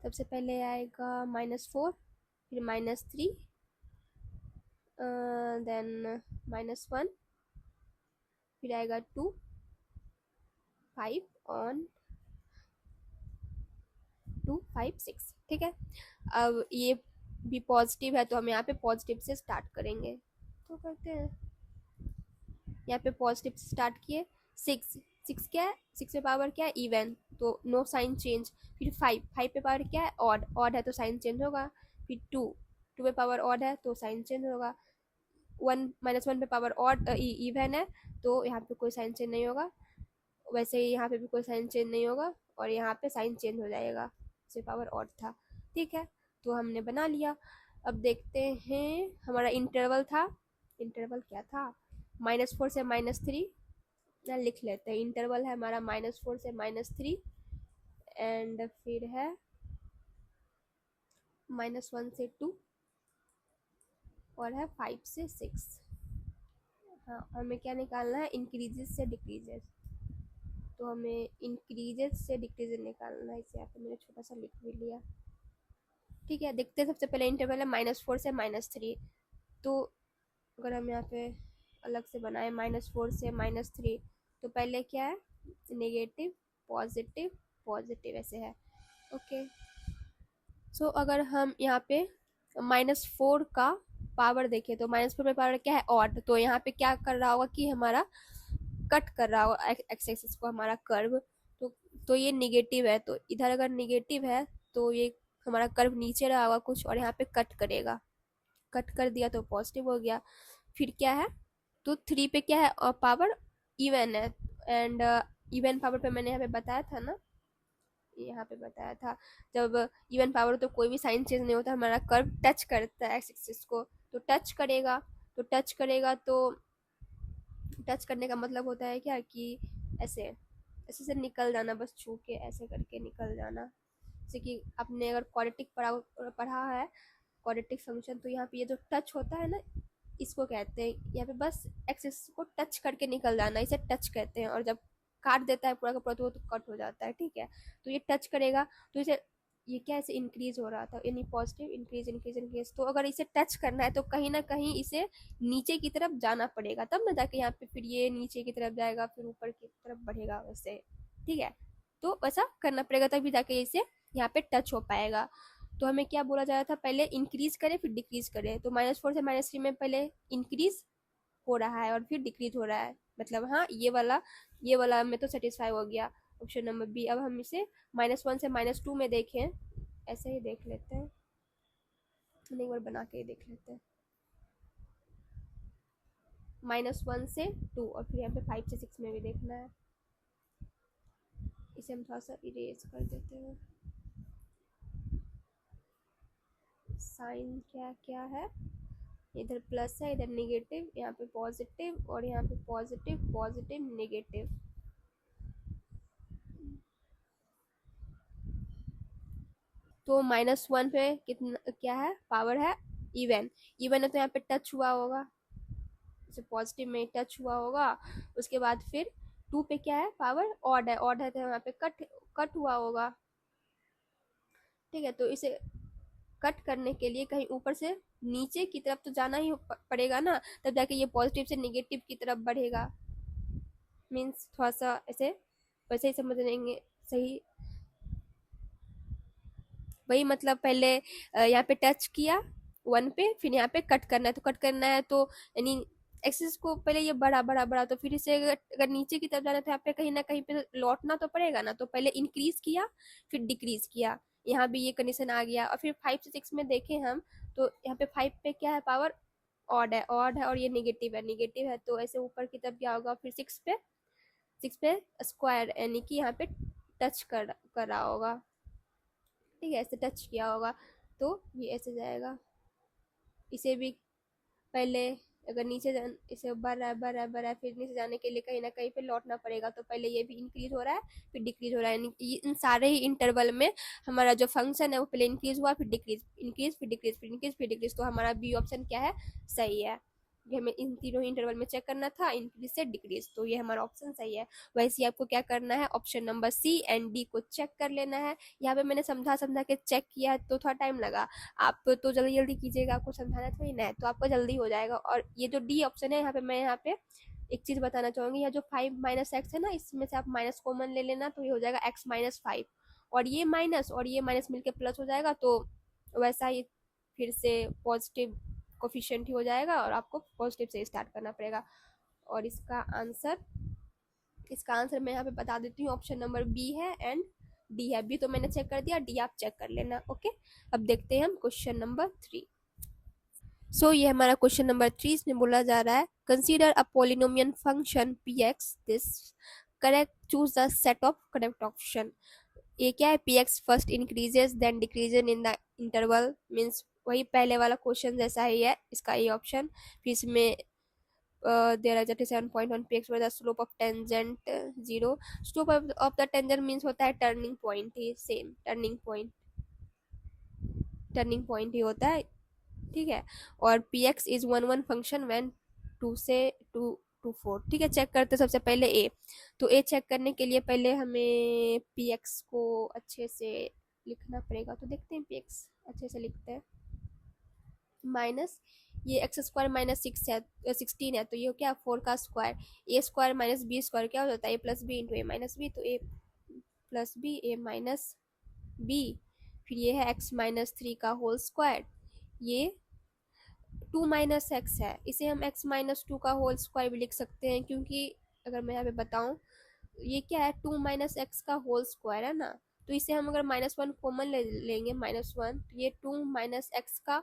सबसे पहले आएगा -4, फिर -3, देन -1, फिर आएगा 2, 5 ऑन 2, 5, 6। ठीक है, अब ये भी पॉजिटिव है तो हम यहाँ पे पॉजिटिव से स्टार्ट करेंगे। तो करते हैं, यहाँ पे पॉजिटिव से स्टार्ट किए। 6, 6 क्या है, 6 पे पावर क्या है, इवन, तो नो साइन चेंज। फिर 5, 5 पे पावर क्या है, ऑड, ऑड है तो साइन चेंज होगा। फिर 2, 2 पे पावर ऑड है तो साइन चेंज होगा। 1, -1 पे पावर ऑड इवन है तो यहाँ पे कोई साइन चेंज नहीं होगा। वैसे ही यहाँ पे भी कोई साइन चेंज नहीं होगा, और यहाँ पे साइन चेंज हो जाएगा, से पावर ऑड था। ठीक है, तो हमने बना लिया। अब देखते हैं हमारा इंटरवल था, इंटरवल क्या था, -4 से -3। ना लिख लेते हैं, इंटरवल है हमारा -4 से -3, एंड फिर है -1 से 2, और है 5 से 6। हाँ, हमें क्या निकालना है, इंक्रीजेस से डिक्रीजेस। तो हमें इंक्रीजेस से डिक्रीजेस निकालना है। इसे यहाँ पे मैंने छोटा सा लिख भी लिया। ठीक है, देखते हैं। सबसे पहले इंटरवल है -4 से -3। तो अगर हम यहाँ पे अलग से बनाए -4 से -3, तो पहले क्या है, नेगेटिव, पॉजिटिव, पॉजिटिव, ऐसे है। ओके, सो अगर हम यहाँ पे -4 का पावर देखें तो -4 पे पावर क्या है, ऑड। तो यहाँ पे क्या कर रहा होगा कि हमारा कट कर रहा होगा एक्स एक्सिस को हमारा कर्व। तो ये निगेटिव है, तो इधर अगर निगेटिव है तो ये हमारा कर्व नीचे रहा होगा कुछ, और यहाँ पे कट करेगा। कट कर दिया तो पॉजिटिव हो गया। फिर क्या है, तो 3 पे क्या है, पावर इवन है। एंड इवन पावर पे मैंने यहाँ पे बताया था ना, यहाँ पे बताया था, जब इवन पावर तो कोई भी साइन चेंज नहीं होता, हमारा कर्व टच करता है एक्स एक्सिस को, तो टच करेगा। तो टच करेगा तो टच करने का मतलब होता है क्या, कि ऐसे ऐसे से निकल जाना, बस छू के ऐसे करके निकल जाना। जैसे कि आपने अगर क्वाड्रेटिक पढ़ा है, क्वाड्रेटिक फंक्शन, तो यहाँ पे ये जो टच होता है ना, इसको कहते हैं, यहाँ पे बस एक्सिस को टच करके निकल जाना, इसे टच कहते हैं। और जब काट देता है पूरा का पूरा तो वो तो कट हो जाता है। ठीक है, तो ये टच करेगा तो इसे, ये क्या ऐसे इंक्रीज हो रहा था, यानी पॉजिटिव इंक्रीज इंक्रीज इंक्रीज। तो अगर इसे टच करना है तो कहीं ना कहीं इसे नीचे की तरफ जाना पड़ेगा, तब ना जाके यहाँ पे फिर ये नीचे की तरफ जाएगा, फिर ऊपर की तरफ बढ़ेगा वैसे। ठीक है, तो वैसा करना पड़ेगा तभी जाके इसे यहाँ पे टच हो पाएगा। तो हमें क्या बोला जा रहा था, पहले इंक्रीज करे फिर डिक्रीज करे। तो -4 से -3 में पहले इंक्रीज हो रहा है और फिर डिक्रीज हो रहा है, मतलब हाँ, ये वाला में तो सेटिस्फाई हो गया, ऑप्शन नंबर बी। अब हम इसे -1 से -2 में देखें, ऐसे ही देख लेते हैं, एक बार बना के ही देख लेते हैं। -1 से 2, और फिर यहाँ पे 5 से 6 में भी देखना है। इसे हम थोड़ा सा इरेज कर देते हैं। साइन क्या क्या है, इधर प्लस है, इधर नेगेटिव, यहाँ पे पॉजिटिव, और यहाँ पे पॉजिटिव पॉजिटिव नेगेटिव। तो -1 पे कितना क्या है, पावर है इवन। इवन है तो यहाँ पे टच हुआ होगा, जैसे पॉजिटिव में टच हुआ होगा। उसके बाद फिर 2 पे क्या है, पावर ऑड है, ऑड है तो यहाँ पे कट कट हुआ होगा। ठीक है, तो इसे कट करने के लिए कहीं ऊपर से नीचे की तरफ तो जाना ही पड़ेगा ना, तब जाके ये पॉजिटिव से नेगेटिव की तरफ बढ़ेगा। मीन्स थोड़ा सा ऐसे वैसे ही समझ लेंगे। सही। वही मतलब पहले यहाँ पे टच किया वन पे, फिर यहाँ पे कट करना है, तो कट करना है तो यानी एक्सिस को पहले ये बड़ा बड़ा बड़ा, तो फिर इसे अगर नीचे की तरफ जाना है तो यहाँ पे कहीं ना कहीं पे लौटना तो पड़ेगा ना, तो पहले इंक्रीज किया फिर डिक्रीज किया। यहाँ भी ये कंडीशन आ गया। और फिर 5 से 6 में देखें हम, तो यहाँ पे 5 पे क्या है, पावर ऑड है और ये निगेटिव है, तो ऐसे ऊपर की तरफ क्या होगा, फिर 6 पे स्क्वायर यानी कि यहाँ पे टच कर रहा होगा। ठीक है, ऐसे टच किया होगा तो ये ऐसे जाएगा। इसे भी पहले अगर इसे बढ़ रहा है, फिर नीचे जाने के लिए कहीं ना कहीं पे लौटना पड़ेगा, तो पहले ये भी इंक्रीज हो रहा है फिर डिक्रीज हो रहा है, यानी इन सारे ही इंटरवल में हमारा जो फंक्शन है वो पहले इंक्रीज हुआ फिर डिक्रीज, इंक्रीज फिर डिक्रीज, फिर इंक्रीज फिर डिक्रीज, तो हमारा बी ऑप्शन क्या है, सही है। ये हमें इन तीनों इंटरवल में चेक करना था, इंक्रीज से डिक्रीज, तो ये हमारा ऑप्शन सही है। वैसे ही आपको क्या करना है, option number C and D को चेक कर लेना है। यहाँ पे मैंने समझा समझा के चेक किया है तो थोड़ा टाइम लगा। आप तो जल्दी जल्दी कीजिएगा, आपको समझाना थोड़ी ना है, तो आपका जल्दी हो जाएगा। और ये जो डी ऑप्शन है, यहाँ पे एक चीज बताना चाहूंगी, यह जो 5 - x है ना, इसमें से आप माइनस कॉमन ले लेना, तो ये हो जाएगा x - 5, और ये माइनस मिलके प्लस हो जाएगा, तो वैसा ही फिर से पॉजिटिव कोफिशिएंट ही हो जाएगा और आपको पॉजिटिव से स्टार्ट करना पड़ेगा। और इसका आंसर मैं यहाँ पे बता देती हूँ, ऑप्शन नंबर बी है एंड डी है। बी तो मैंने चेक कर दिया, डी आप चेक कर लेना। ओके, अब देखते हैं हम क्वेश्चन नंबर 3। ये हमारा क्वेश्चन नंबर 3, इसमें बोला जा रहा है consider a polynomial function P X this correct, choose the set of correct option. ये क्या है, P X first increases then decreases in the interval, means वही पहले वाला क्वेश्चन जैसा ही है इसका ये ऑप्शन। फिर इसमें there are 37.1 px where the slope of tangent 0, slope of the tangent means होता है टर्निंग पॉइंट ही, सेम टर्निंग पॉइंट ही होता है। ठीक है, और P X is one one function when 2 से 2 to 4। ठीक है, चेक करते सबसे पहले ए। तो ए चेक करने के लिए पहले हमें पी एक्स को अच्छे से लिखना पड़ेगा, तो देखते हैं पी एक्स अच्छे से लिखते हैं। माइनस ये एक्स स्क्वायर माइनस 16 है, तो ये क्या, 4 का स्क्वायर, ए स्क्वायर माइनस बी स्क्वायर क्या हो जाता है, ए प्लस बी इंटू ए माइनस बी, तो ए प्लस बी ए माइनस बी। फिर ये है x - 3 का होल स्क्वायर, ये 2 - x है, इसे हम x - 2 का होल स्क्वायर भी लिख सकते हैं, क्योंकि अगर मैं यहाँ पे बताऊँ, ये क्या है, 2 - x का होल स्क्वायर है ना, तो इसे हम अगर -1 कॉमन लेंगे, -1, तो ये 2 - x का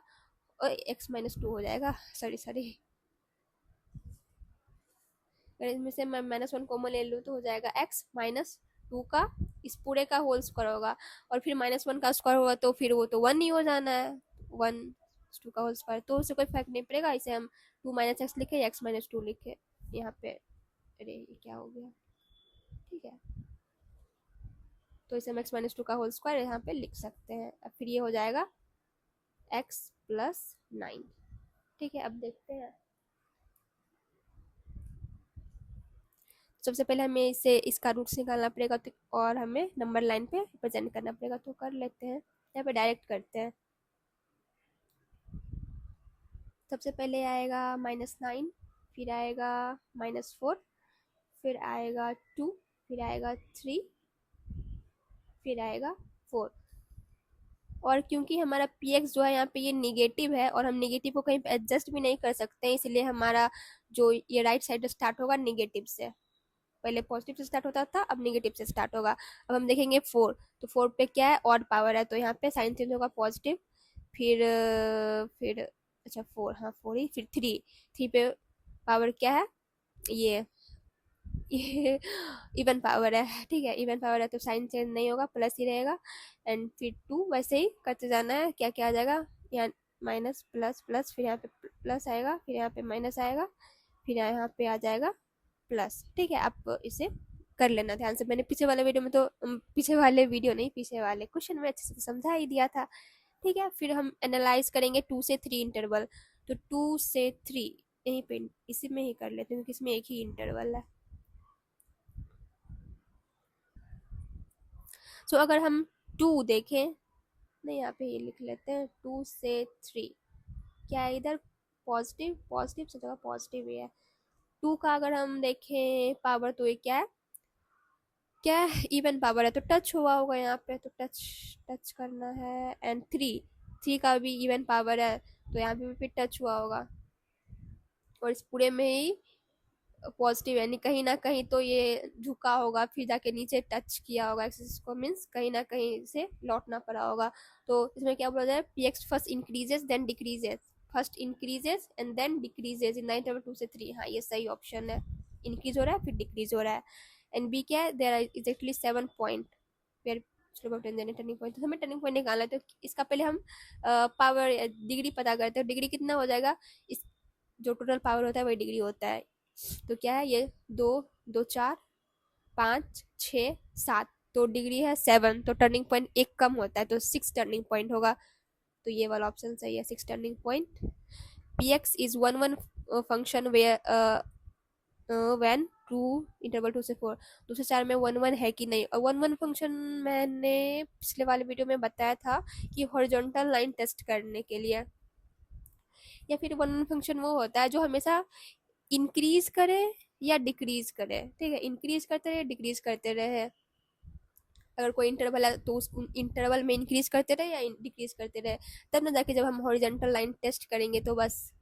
x - 2 हो जाएगा। सॉरी सॉरी, अगर इसमें से मैं -1 कॉमन ले लूँ तो हो जाएगा x - 2 का इस पूरे का होल स्क्वायर होगा, और फिर -1 का स्क्वायर होगा तो फिर वो तो 1 ही हो जाना है, 1 का होल स्क्वायर, तो उससे कोई फर्क नहीं पड़ेगा। इसे हम 2 - x लिखे या x - 2 लिखे यहाँ पे। अरे ये क्या हो गया, ठीक है, तो इसे हम x - 2 का होल स्क्वायर यहाँ पे लिख सकते हैं। अब फिर ये हो जाएगा x + 9। ठीक है, अब देखते हैं। सबसे पहले हमें इसे इसका रूट्स निकालना पड़ेगा, तो और हमें नंबर लाइन पे रिप्रेजेंट करना पड़ेगा, तो कर लेते हैं, यहाँ पे डायरेक्ट करते हैं। सबसे पहले आएगा -9, फिर आएगा -4, फिर आएगा 2, फिर आएगा 3, फिर आएगा 4। और क्योंकि हमारा पी एक्स जो है यहाँ पे ये निगेटिव है, और हम निगेटिव को कहीं पे एडजस्ट भी नहीं कर सकते, इसलिए हमारा जो ये राइट साइड स्टार्ट होगा निगेटिव से, पहले पॉजिटिव से स्टार्ट होता था, अब निगेटिव से स्टार्ट होगा। अब हम देखेंगे 4, तो 4 पे क्या है, ऑड पावर है, तो यहाँ पे साइन चेंज होगा पॉजिटिव। फिर अच्छा 4, हाँ 4 ही, फिर 3 पे पावर क्या है, ये ये इवन पावर है। ठीक है, इवन पावर है तो साइन चेंज नहीं होगा, प्लस ही रहेगा। एंड फिर 2, वैसे ही करते जाना है, क्या क्या आ जाएगा, यहाँ माइनस प्लस प्लस, फिर यहाँ पे प्लस आएगा, फिर यहाँ पे माइनस आएगा, फिर यहाँ पे आ जाएगा प्लस। ठीक है, आप इसे कर लेना ध्यान से, मैंने पीछे वाले वीडियो में तो पीछे वाले वीडियो नहीं, पीछे वाले क्वेश्चन में अच्छे से समझा ही दिया था। ठीक है, फिर हम एनालाइज करेंगे 2 से 3 इंटरवल, तो 2 से 3 यहीं पे इसी में ही कर लेते हैं, क्योंकि इसमें एक ही इंटरवल है। अगर हम 2 देखें, नहीं यहाँ पे ये लिख लेते हैं, 2 से 3 क्या है इधर, पॉजिटिव, पॉजिटिव से जगह पॉजिटिव ही है। 2 का अगर हम देखें पावर, तो ये क्या है, क्या इवन पावर है तो टच हुआ होगा यहाँ पे, तो टच टच करना है। एंड थ्री, थ्री का भी इवन पावर है तो यहाँ पे भी फिर टच हुआ होगा। और इस पूरे में ही पॉजिटिव, यानी कहीं ना कहीं तो ये झुका होगा, फिर जाके नीचे टच किया होगा एक्सिस को, मीन्स कहीं ना कहीं से लौटना पड़ा होगा। तो इसमें क्या बोला जाए, P X first increases then decreases, first increases and then decreases in 9 2 से 3। हाँ ये सही ऑप्शन है, इंक्रीज हो रहा है फिर डिक्रीज हो रहा है। एंड बी क्या है, there is actually 7 point where turning point. तो हमें टर्निंग पॉइंट निकालना है, तो इसका पहले हम पावर डिग्री पता करते हैं। डिग्री कितना हो जाएगा, इस जो टोटल पावर होता है वही डिग्री होता है। तो क्या है ये, दो, दो चार, 5 6 7, तो डिग्री है 7, तो टर्निंग पॉइंट एक कम होता है तो 6 टर्निंग पॉइंट होगा। तो ये वाला ऑप्शन सही है, 6 turning point. P X is one one function where when two interval 2 से 4, 2 से 4 में वन वन है कि नहीं। और वन वन फंक्शन मैंने पिछले वाले वीडियो में बताया था कि हॉरिजॉन्टल लाइन टेस्ट करने के लिए। या फिर वन वन फंक्शन वो होता है जो हमेशा इंक्रीज करे या डिक्रीज करे, ठीक है, इंक्रीज करते रहे डिक्रीज करते रहे। अगर कोई इंटरवल है तो उस इंटरवल में इंक्रीज करते रहे या डिक्रीज करते रहे, तब ना जाके जब हम हॉरिजॉन्टल लाइन टेस्ट करेंगे तो बस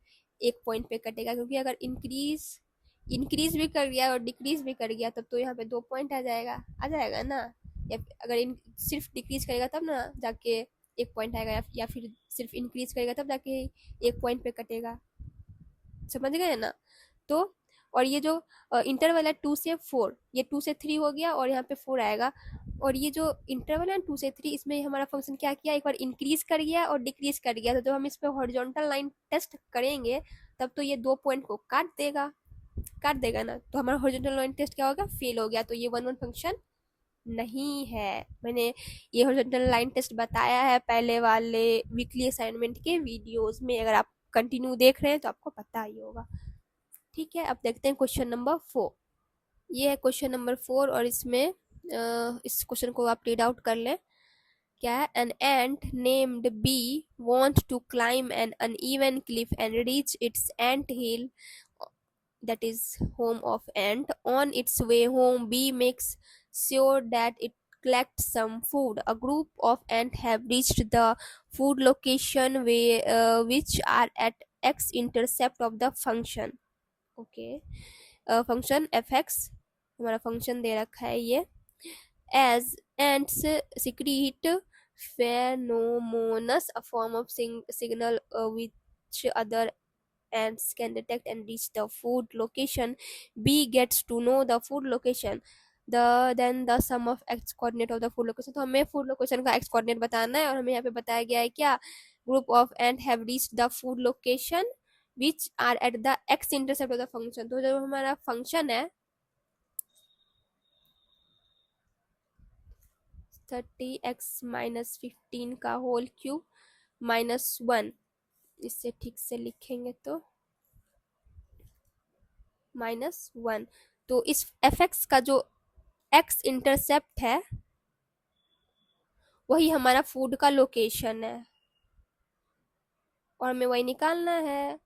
एक पॉइंट पे कटेगा। क्योंकि अगर इंक्रीज इंक्रीज भी कर गया और डिक्रीज भी कर गया तब तो यहाँ पे 2 पॉइंट आ जाएगा ना। या अगर सिर्फ डिक्रीज करेगा तब ना जाके एक पॉइंट आएगा, या फिर सिर्फ इंक्रीज करेगा तब जाके एक पॉइंट पे कटेगा। समझ गए ना। तो और ये जो इंटरवल है 2 से 4, ये 2 से 3 हो गया और यहाँ पे 4 आएगा। और ये जो इंटरवल है 2 से 3, इसमें हमारा फंक्शन क्या किया, एक बार इंक्रीज कर गया और डिक्रीज कर गया। तो जब हम इस पे हॉरिजॉन्टल लाइन टेस्ट करेंगे तब तो ये 2 पॉइंट को काट देगा ना, तो हमारा हॉरिजॉन्टल लाइन टेस्ट क्या होगा, फेल हो गया। तो ये वन वन फंक्शन नहीं है। मैंने ये हॉरिजॉन्टल लाइन टेस्ट बताया है पहले वाले वीकली असाइनमेंट के वीडियोस में, अगर आप कंटिन्यू देख रहे हैं तो आपको पता ही होगा। ठीक है, अब देखते हैं क्वेश्चन नंबर 4। ये है क्वेश्चन नंबर 4 और इसमें इस क्वेश्चन को आप रीड आउट कर लें। क्या है, an ant named B want to climb an uneven cliff and reach its ant hill, that is home of ant. On its way home, bee makes sure that it collects some food. A group of ants have reached the food location which are at x intercept of the function. Okay, function F x हमारा फंक्शन दे रखा है ये। As ants secrete pheromones, a form of signal which other ants can detect and reach the food location. B gets to know the food location, then the sum of x coordinate of the food location। तो हमें food location का x coordinate बताना है और हमें यहाँ पे बताया गया है क्या, group of ant have reached the food location which are at the x intercept of the function। तो जो हमारा फंक्शन है 30x - 15 का होल क्यूब -1, इससे ठीक से लिखेंगे तो -1। तो इस एफ एक्स का जो एक्स इंटरसेप्ट है वही हमारा फूड का लोकेशन है और हमें वही निकालना है।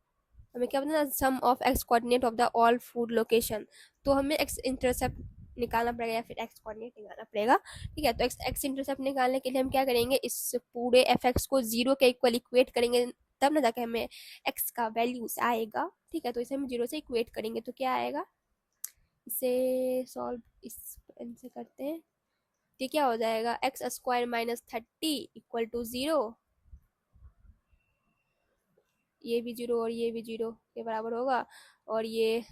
हमें क्या बताना, sum of x coordinate of the all food location. तो हमें एक्स इंटरसेप्ट निकालना पड़ेगा या फिर एक्स कोऑर्डिनेट निकालना पड़ेगा। ठीक है, तो एक्स इंटरसेप्ट निकालने के लिए हम क्या करेंगे, इस पूरे एफ एक्स को 0 के इक्वल इक्वेट करेंगे, तब ना जाके हमें एक्स का वैल्यूज आएगा। ठीक है, तो इसे हम 0 से इक्वेट करेंगे तो क्या आएगा, इसे सॉल्व इनसे करते हैं। तो क्या हो जाएगा, x² - 30 = 0। ये भी 0 और ये भी 0 के बराबर होगा। और ये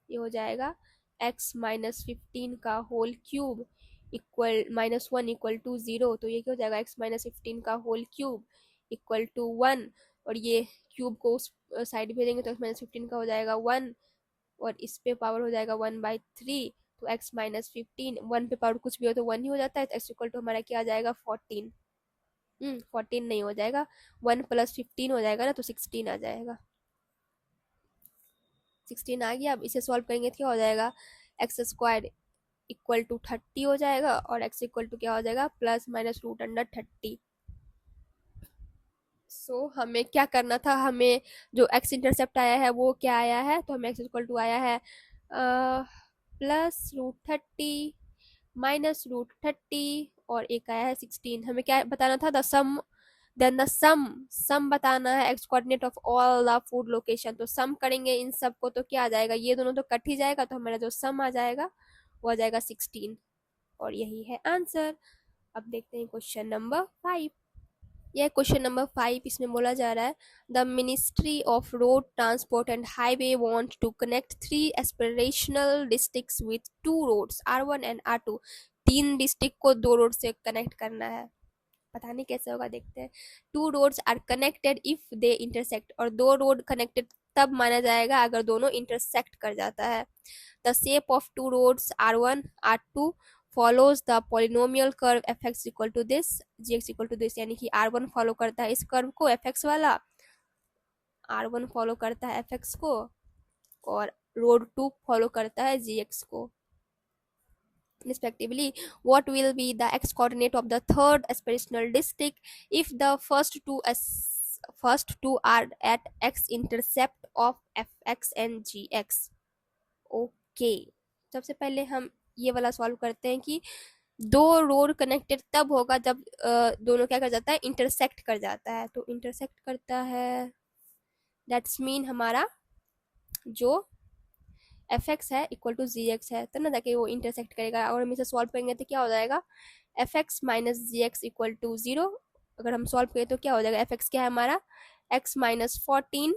हो जाएगा x - 15 का होल क्यूब इक्वल -1 = 0। तो ये क्या हो जाएगा, x - 15 का होल क्यूब = 1। और ये क्यूब को उस साइड भेजेंगे तो x - 15 का हो जाएगा 1 और इस पे पावर हो जाएगा 1/3। तो x - 15, 1 पे पावर कुछ भी हो तो 1 ही हो जाता है। तो x = हमारा क्या आ जाएगा, 14। 14 नहीं हो जाएगा, 1 + 15 हो जाएगा ना, तो 16 आ जाएगा। 16 आ गया। अब इसे सॉल्व करेंगे तो क्या हो जाएगा, x² = 30 हो जाएगा और x = क्या हो जाएगा, ±√30। सो हमें क्या करना था, हमें जो x इंटरसेप्ट आया है वो क्या आया है, तो हमें x = आया है +√30 -√30 और एक आया है 16। हमें क्या बताना था? द सम, देन द सम बताना है x coordinate of all the food location. तो सम करेंगे इन सब को तो क्या आ जाएगा? ये दोनों तो कट ही जाएगा, तो हमारा जो सम आ जाएगा वो आ जाएगा 16, और यही है आंसर। अब देखते हैं क्वेश्चन नंबर 5। यह क्वेश्चन नंबर 5, इसमें बोला जा रहा है the ministry of road transport and highway want to connect 3 aspirational districts with 2 roads R1 and R2। 3 district को 2 रोड से कनेक्ट करना है। पता नहीं कैसे होगा, देखते हैं। 2 roads are connected if they intersect, और 2 रोड कनेक्टेड तब माना जाएगा अगर दोनों इंटरसेक्ट कर जाता है। The shape of 2 roads R1 R2 follows the polynomial curve fx equal to this gx equal to this, यानी कि R1 फॉलो करता है इस कर्व को fx वाला, R1 फॉलो करता है fx को, और रोड 2 फॉलो करता है gx को respectively. What will be the x coordinate of the third aspirational district if the first two are at x intercept of fx and gx? Okay, सबसे पहले हम ये वाला सॉल्व करते हैं कि दो रोड कनेक्टेड तब होगा जब दोनों क्या कर जाता है? इंटरसेक्ट कर जाता है। तो इंटरसेक्ट करता है, दैट्स मीन हमारा जो एफ एक्स है इक्वल टू जी एक्स है, तो ना जाके वो इंटरसेक्ट करेगा, और हम इसे सॉल्व करेंगे तो क्या हो जाएगा? F X minus G X equal to 0। अगर हम सॉल्व करें तो क्या हो जाएगा? एफ एक्स क्या है हमारा? एक्स माइनस 14,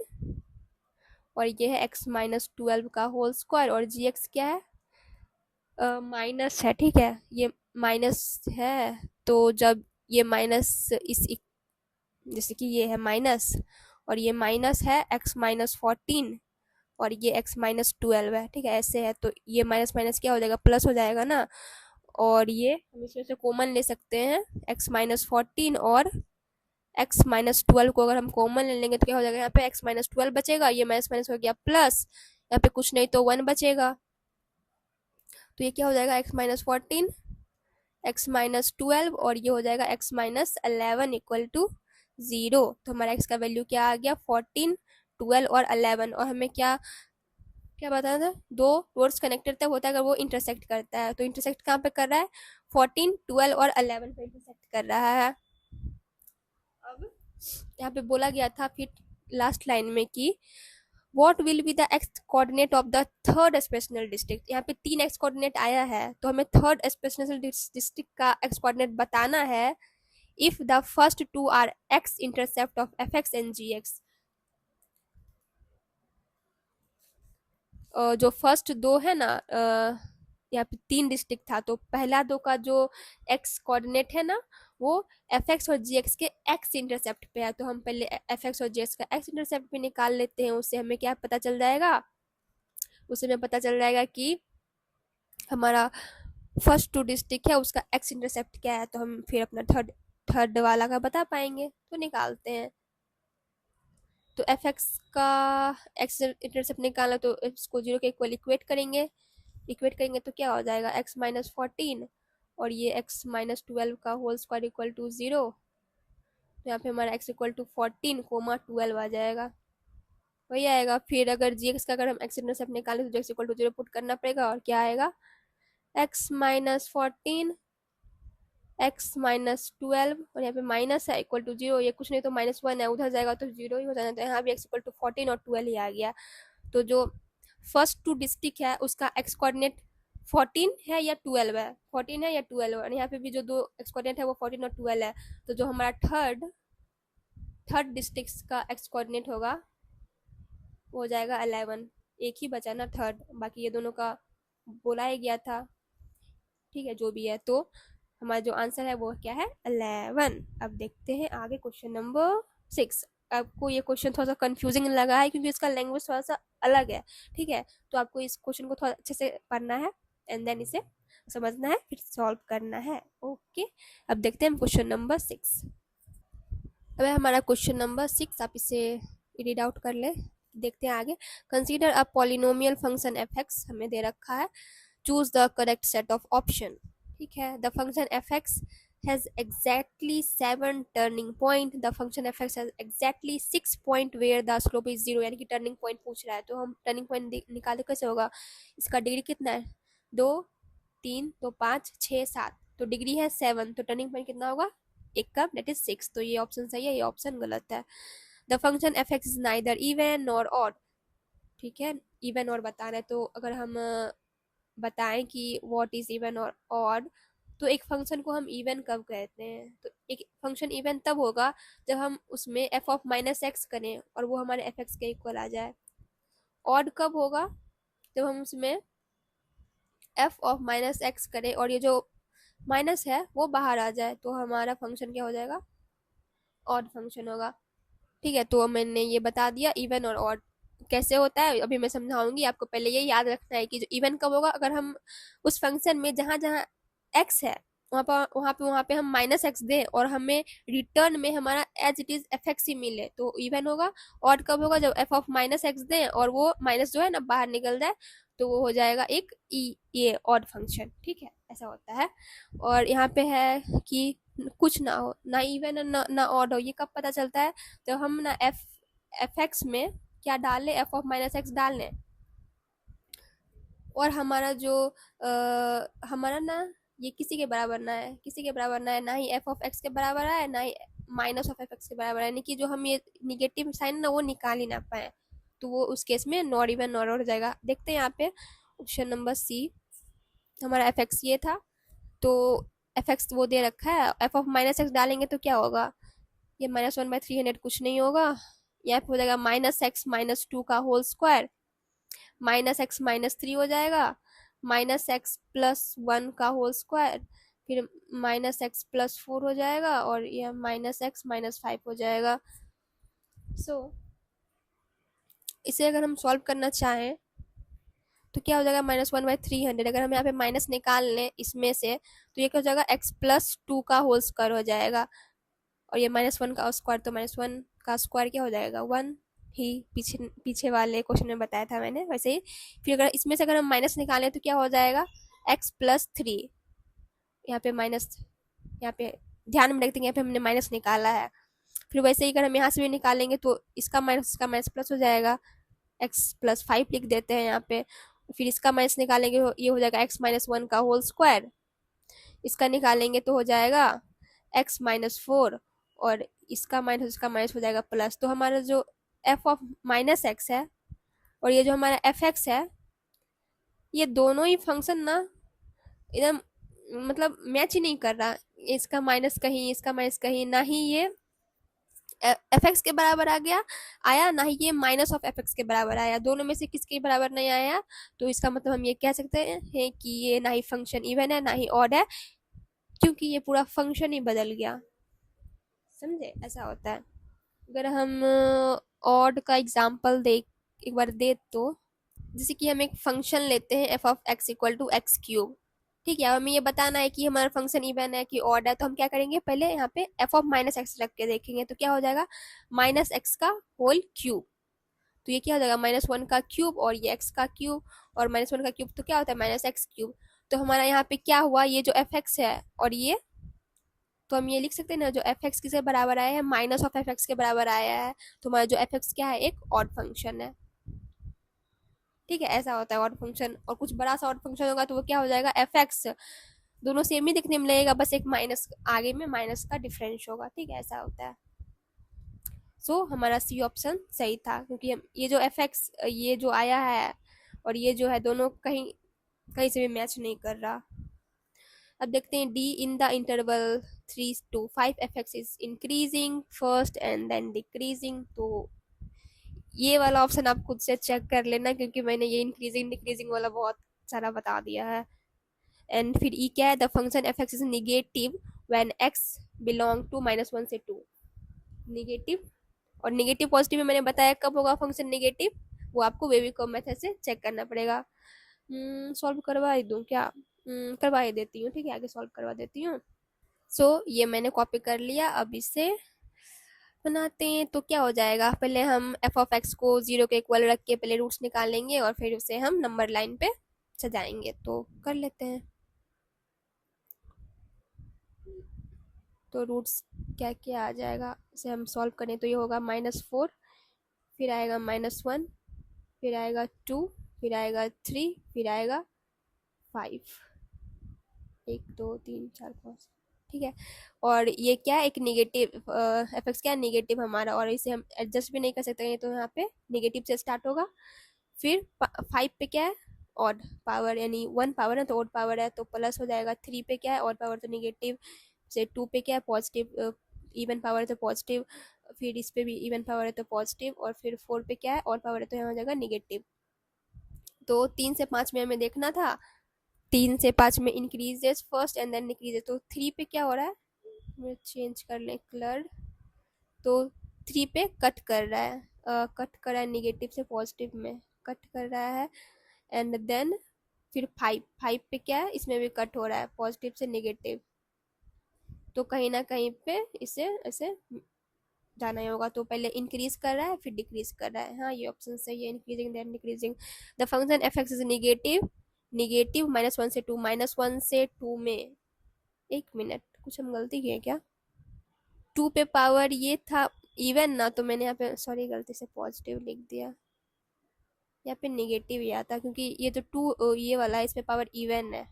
और ये है एक्स माइनस 12 का होल स्क्वायर, और जी एक्स क्या है? माइनस है, ठीक है, ये माइनस है। तो जब ये माइनस जैसे कि ये है माइनस, और ये माइनस है एक्स माइनस 14, और ये x माइनस 12 है, ठीक है, ऐसे है, तो ये माइनस माइनस क्या हो जाएगा? प्लस हो जाएगा ना। और ये हम इसमें से कॉमन ले सकते हैं, x माइनस 14 और x माइनस 12 को अगर हम कॉमन ले लेंगे तो क्या हो जाएगा? यहाँ पे x माइनस 12 बचेगा, ये माइनस माइनस हो गया प्लस, यहाँ पे कुछ नहीं तो 1 बचेगा, तो ये क्या हो जाएगा? x माइनस 14 x माइनस 12, और ये हो जाएगा x माइनस 11 इक्वल टू 0। तो हमारा x का वैल्यू क्या आ गया? 14, 12 और 11। और हमें क्या क्या बताया था? दो रोड्स कनेक्टेड तब होता है अगर वो इंटरसेक्ट करता है। तो इंटरसेक्ट कहाँ पे कर रहा है? 14, 12 और 11 पे इंटरसेक्ट कर रहा है। अब यहाँ पे बोला गया था फिर लास्ट लाइन में कि what will be the X coordinate of the third expressional district. यहाँ पे 3 एक्स कोऑर्डिनेट आया है, तो हमें थर्ड एक्सप्रेशनल डिस्ट्रिक्ट का एक्स कोऑर्डिनेट बताना है if the first two are X intercept of F X and G X. जो फर्स्ट दो है ना, यहाँ पे 3 डिस्ट्रिक्ट था, तो पहला दो का जो एक्स कोऑर्डिनेट है ना, वो एफ एक्स और जी एक्स के एक्स इंटरसेप्ट पे है। तो हम पहले एफ एक्स और जी एक्स का एक्स इंटरसेप्ट पे निकाल लेते हैं, उससे हमें क्या पता चल जाएगा? उससे हमें पता चल जाएगा कि हमारा फर्स्ट 2 डिस्ट्रिक्ट है उसका एक्स इंटरसेप्ट क्या है, तो हम फिर अपना थर्ड थर्ड वाला का बता पाएंगे। तो निकालते हैं। तो एफ एक्स का एक्स इंटरसेप्ट निकालना, तो इसको 0 के इक्वल इक्वेट करेंगे तो क्या हो जाएगा? x माइनस 14 और ये x माइनस 12 का होल स्क्वायर इक्वल टू 0। तो यहाँ पे हमारा x इक्वल टू 14 कोमा 12 आ जाएगा, वही आएगा। फिर अगर gx का अगर हम x इंटरसेप्ट निकालें तो x इक्वल टू 0 पुट करना पड़ेगा, और क्या आएगा? x माइनस 14 x माइनस 12, और यहाँ पे माइनस है इक्वल टू 0, ये कुछ नहीं तो -1 है, उधर जाएगा तो 0 ही हो जाना, तो यहाँ भी x इक्वल टू 14 और 12 ही आ गया। तो जो फर्स्ट 2 डिस्ट्रिक्ट है उसका एक्स कोऑर्डिनेट 14 है या 12 है? 14 है या 12 है, और यहाँ पे भी जो 2 एक्स कोऑर्डिनेट है वो 14 और 12 है। तो जो हमारा थर्ड डिस्ट्रिक्ट का एक्स कोऑर्डिनेट होगा वो हो जाएगा 11। एक ही बचा ना थर्ड, बाकी ये दोनों का बोला ही गया था, ठीक है, जो भी है। तो हमारा जो आंसर है वो क्या है? 11। अब देखते हैं आगे क्वेश्चन नंबर 6। आपको ये क्वेश्चन थोड़ा सा कंफ्यूजिंग लगा है क्योंकि इसका लैंग्वेज थोड़ा सा अलग है, ठीक है, तो आपको इस क्वेश्चन को थोड़ा अच्छे से पढ़ना है एंड देन इसे समझना है, फिर सॉल्व करना है। ओके, अब देखते हैं हम क्वेश्चन नंबर 6। अब हमारा क्वेश्चन नंबर 6, आप इसे रीड आउट कर ले। देखते हैं आगे। Consider a polynomial function F x हमें दे रखा है, choose the correct set of option, ठीक है। The function F x has exactly 7 turning point, the function f x has exactly 6 point where the slope is 0, यानी कि टर्निंग पॉइंट पूछ रहा है, तो हम टर्निंग पॉइंट निकाले कैसे होगा? इसका डिग्री कितना है? दो, तीन, तो पाँच, छः, सात, तो डिग्री है 7, तो टर्निंग पॉइंट कितना होगा, एक का, दैट इज 6। तो ये ऑप्शन सही है, ये ऑप्शन गलत है। The function F X is neither even nor odd. ठीक है, इवन और बताना है, तो अगर हम बताएं कि व्हाट इज इवन और ऑड, तो एक फंक्शन को हम इवन कब कहते हैं, तो एक फंक्शन इवन तब होगा जब हम उसमें एफ ऑफ माइनस एक्स करें और वो हमारे एफ एक्स के इक्वल आ जाए। ऑड कब होगा, जब हम उसमें एफ ऑफ माइनस एक्स करें और ये जो माइनस है वो बाहर आ जाए, तो हमारा फंक्शन क्या हो जाएगा, ऑड फंक्शन होगा। ठीक है, तो मैंने ये बता दिया इवन और ऑड कैसे होता है, अभी मैं समझाऊंगी आपको। पहले ये याद रखना है कि जो इवन कब होगा, अगर हम उस फंक्शन में जहां जहां एक्स है वहां पे हम माइनस एक्स दें और हमें रिटर्न में हमारा as it is f x ही मिले, तो इवन होगा। ऑड कब होगा, जब एफ ऑफ माइनस एक्स दें और वो माइनस जो है ना बाहर निकल जाए, तो वो हो जाएगा एक ये ऑड फंक्शन। ठीक है, ऐसा होता है। और यहाँ पे है कि कुछ ना हो, ना इवन और ना ऑड हो, ये कब पता चलता है, तो हम ना एफ एक्स में क्या डाल लें, एफ ऑफ माइनस एक्स डाल लें, और हमारा जो हमारा ना ये किसी के बराबर ना है, किसी के बराबर ना है, ना ही एफ ऑफ एक्स के बराबर है, ना ही माइनस ऑफ एफ एक्स के बराबर है, यानी कि जो हम ये निगेटिव साइन ना वो निकाल ही ना पाए, तो वो उस केस में नॉट इवन नॉट हो जाएगा। देखते हैं यहाँ पे ऑप्शन नंबर सी, हमारा एफ एक्स ये था, तो एफ एक्स वो दे रखा है, एफ ऑफ माइनस एक्स डालेंगे तो क्या होगा, ये -1/300 कुछ नहीं होगा, यहाँ पे हो जाएगा -x-2 का होल स्क्वायर, -x-3 हो जाएगा, -x+1 का होल स्क्वायर, फिर -x+4 हो जाएगा, और यह -x-5 हो जाएगा। सो इसे अगर हम सॉल्व करना चाहें तो क्या हो जाएगा, -1/300, अगर हम यहाँ पे माइनस निकाल लें इसमें से, तो ये क्या हो जाएगा, x+2 का होल स्क्वायर हो जाएगा, और ये -1 का स्क्वायर, तो -1 का स्क्वायर क्या हो जाएगा, 1 ही, पीछे पीछे वाले क्वेश्चन में बताया था मैंने वैसे ही। फिर अगर इसमें से अगर हम माइनस निकालें तो क्या हो जाएगा, x+3, यहाँ पे माइनस, यहाँ पे ध्यान में रखते हैं, यहाँ पे हमने माइनस निकाला है। फिर वैसे ही अगर हम यहाँ से भी निकालेंगे तो इसका माइनस प्लस हो जाएगा, x+5 लिख देते हैं यहाँ पे। फिर इसका माइनस निकालेंगे, ये हो जाएगा x-1 का होल स्क्वायर, इसका निकालेंगे तो हो जाएगा x-4, और इसका माइनस हो जाएगा प्लस। तो हमारा जो एफ ऑफ माइनस एक्स है और ये जो हमारा एफ एक्स है, ये दोनों ही फंक्शन ना एकदम मतलब मैच ही नहीं कर रहा, इसका माइनस कहीं, इसका माइनस कहीं, ना ही ये एफ एक्स के बराबर आ गया आया, ना ही ये माइनस ऑफ एफ एक्स के बराबर आया, दोनों में से किसके बराबर नहीं आया। तो इसका मतलब हम ये कह सकते हैं कि ये ना ही फंक्शन इवन है ना ही ऑड है, क्योंकि ये पूरा फंक्शन ही बदल गया। समझे, ऐसा होता है। अगर हम ऑड का एग्जांपल दे एक बार दे तो, जैसे कि हम एक फंक्शन लेते हैं F of X equal to X cube. ठीक है, हमें ये बताना है कि हमारा फंक्शन इवन है कि ऑड है, तो हम क्या करेंगे, पहले यहाँ पे एफ ऑफ माइनस एक्स रख के देखेंगे, तो क्या हो जाएगा, -x का होल क्यूब, तो ये क्या हो जाएगा, -1 का क्यूब, और ये x का क्यूब, और -1 का क्यूब तो क्या होता है, -x क्यूब। तो हमारा यहाँ पे क्या हुआ, ये जो एफ एक्स है और ये, तो हम ये लिख सकते हैं ना, जो एफ एक्स किसके बराबर आया है, माइनस ऑफ एफ एक्स के बराबर आया है, तो हमारा जो एफ एक्स क्या है, एक ऑड फंक्शन है। ठीक है, ऐसा होता है ऑड फंक्शन। और कुछ बड़ा सा ऑड फंक्शन होगा तो वो क्या हो जाएगा, एफ एक्स, दोनों सेम ही दिखने में लगेगा, बस एक माइनस आगे में माइनस का डिफरेंस होगा। ठीक है, ऐसा होता है। हमारा सी ऑप्शन सही था, क्योंकि हम ये जो एफ एक्स ये जो आया है और ये जो है, दोनों कहीं कहीं से भी मैच नहीं कर रहा। अब देखते हैं D, in the interval 3 to 5 F X is increasing first and then decreasing. तो ये वाला ऑप्शन आप खुद से चेक कर लेना, क्योंकि मैंने ये इंक्रीजिंग डिक्रीजिंग वाला बहुत सारा बता दिया है। एंड फिर ई क्या है, the function F X is negative when X belong to -1 से 2। निगेटिव और निगेटिव पॉजिटिव में मैंने बताया कब होगा फंक्शन निगेटिव, वो आपको वेविको मेथड से चेक करना पड़ेगा। सॉल्व करवा ही दूँ क्या, करवा ही देती हूँ। ठीक है, आगे सॉल्व करवा देती हूँ। ये मैंने कॉपी कर लिया, अब इसे बनाते हैं। तो क्या हो जाएगा, पहले हम एफ ऑफ एक्स को 0 के इक्वल रख के पहले रूट्स निकाल लेंगे और फिर उसे हम नंबर लाइन पे सजाएंगे। तो कर लेते हैं। तो रूट्स क्या क्या आ जाएगा, इसे हम सॉल्व करें तो ये होगा -4, फिर आएगा -1, फिर आएगा 2, फिर आएगा 3, फिर आएगा 5, 1 2 3 4 5, ठीक है। और ये क्या है, एक नेगेटिव एफएक्स क्या है, नेगेटिव हमारा, और इसे हम एडजस्ट भी नहीं कर सकते, तो यहाँ पे नेगेटिव से स्टार्ट होगा। फिर 5 पे क्या है, ऑड पावर, यानी 1 पावर है तो ऑड पावर है तो प्लस हो जाएगा। 3 पे क्या है, ऑड पावर तो नेगेटिव से। 2 पे क्या है, पॉजिटिव इवन पावर है तो पॉजिटिव। फिर इस पे भी इवन पावर है तो पॉजिटिव। और फिर 4 पे क्या है, ऑड पावर है तो यहाँ हो जाएगा नेगेटिव। तो 3 से 5 में हमें देखना था, 3 से 5 में increases first and then decreases. तो 3 पे क्या हो रहा है, मैं चेंज कर लें कलर। तो 3 पे कट कर रहा है, कट कर रहा है नेगेटिव से पॉजिटिव में, कट कर रहा है। एंड देन फिर 5 पे क्या है, इसमें भी कट हो रहा है पॉजिटिव से नेगेटिव। तो कहीं ना कहीं पे इसे ऐसे जाना ही होगा। तो पहले इंक्रीज कर रहा है फिर डिक्रीज कर रहा है, हाँ ये ऑप्शन सही है, increasing then decreasing. The function F X is negative, negative -1 से 2, -1 से 2 में, एक मिनट कुछ हम गलती किए क्या, 2 पे पावर ये था इवन ना, तो मैंने यहाँ पे सॉरी गलती से पॉजिटिव लिख दिया, यहाँ पे नेगेटिव ही आता क्योंकि ये जो 2 ये वाला है इसमें पावर इवन है।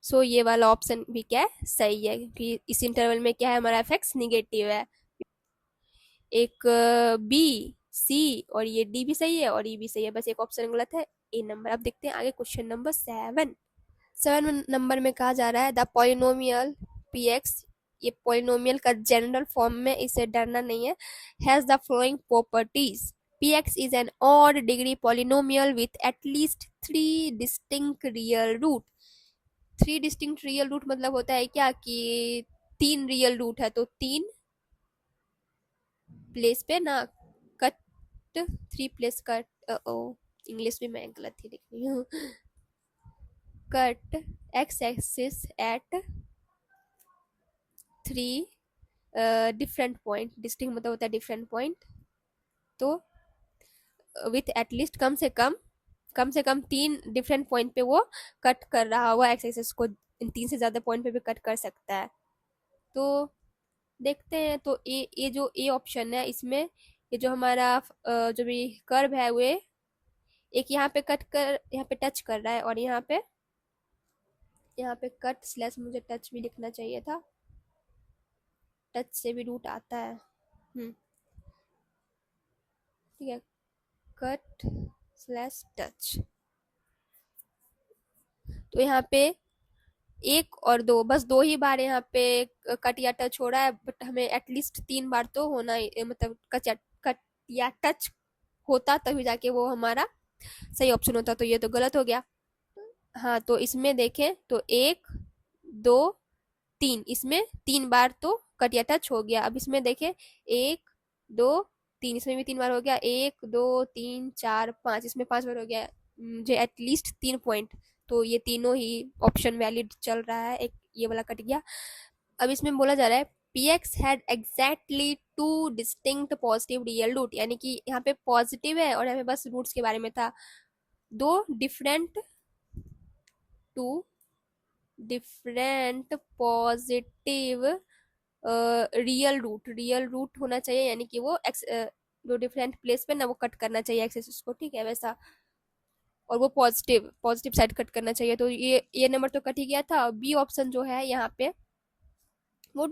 सो ये वाला ऑप्शन भी क्या है, सही है, क्योंकि इस इंटरवल में क्या है, हमारा एफ एक्स निगेटिव है। एक बी, सी और ये डी भी सही है और ई भी सही है, बस एक ऑप्शन गलत है, ए नंबर। अब देखते हैं आगे क्वेश्चन नंबर 7। 7 नंबर में कहा जा रहा है द पॉलिनोमियल पी एक्स, ये पॉलिनोमियल का जनरल फॉर्म में, इसे डरना नहीं है, has the following properties. P X is an odd degree polynomial with at least 3 distinct real root. 3 distinct real root मतलब होता है क्या कि 3 रियल रूट है, तो 3 प्लेस पे ना, कट 3 प्लेस कट, ओ इंग्लिश में मैं गलत ही लिख रही हूँ, cut x axis at 3 different point, distinct मतलब होता है डिफरेंट पॉइंट। तो विथ एटलीस्ट कम से कम 3 डिफरेंट पॉइंट पे वो कट कर रहा हुआ एक्स एक्सिस को, इन 3 से ज़्यादा पॉइंट पे भी कट कर सकता है। तो देखते हैं, तो ये जो ए ऑप्शन है इसमें, ये जो हमारा जो भी कर्व है वे एक यहाँ पे कट कर, यहाँ पे टच कर रहा है, और यहाँ पे कट स्लैश, मुझे टच भी लिखना चाहिए था, टच से भी रूट आता है। ठीक है, कट स्लैश टच। तो यहाँ पे 1 और 2, बस 2 ही बार यहाँ पे कट या टच हो रहा है, बट हमें एटलीस्ट 3 बार तो होना ही, मतलब कट या टच होता तभी जाके वो हमारा सही ऑप्शन होता, तो ये तो गलत हो गया। हाँ तो इसमें देखें तो 1 2 3, इसमें 3 बार तो कट या टच हो गया। अब इसमें देखें 1 2 3, इसमें भी 3 बार हो गया, 1 2 3 4 5, इसमें 5 बार हो गया। मुझे एटलीस्ट 3 पॉइंट, तो ये तीनों ही ऑप्शन वैलिड चल रहा है, एक ये वाला कट गया। अब इसमें बोला जा रहा है P X had exactly 2 distinct positive real root, यानी कि यहाँ पे पॉजिटिव है और यहाँ पे बस रूट्स के बारे में था। दो different two different positive real root होना चाहिए, यानी कि वो एक्स दो डिफरेंट प्लेस पे ना वो कट करना चाहिए एक्सेस को, ठीक है वैसा। और वो पॉजिटिव पॉजिटिव साइड कट करना चाहिए, तो ये नंबर तो कट ही गया था। बी ऑप्शन जो है यहाँ पे वो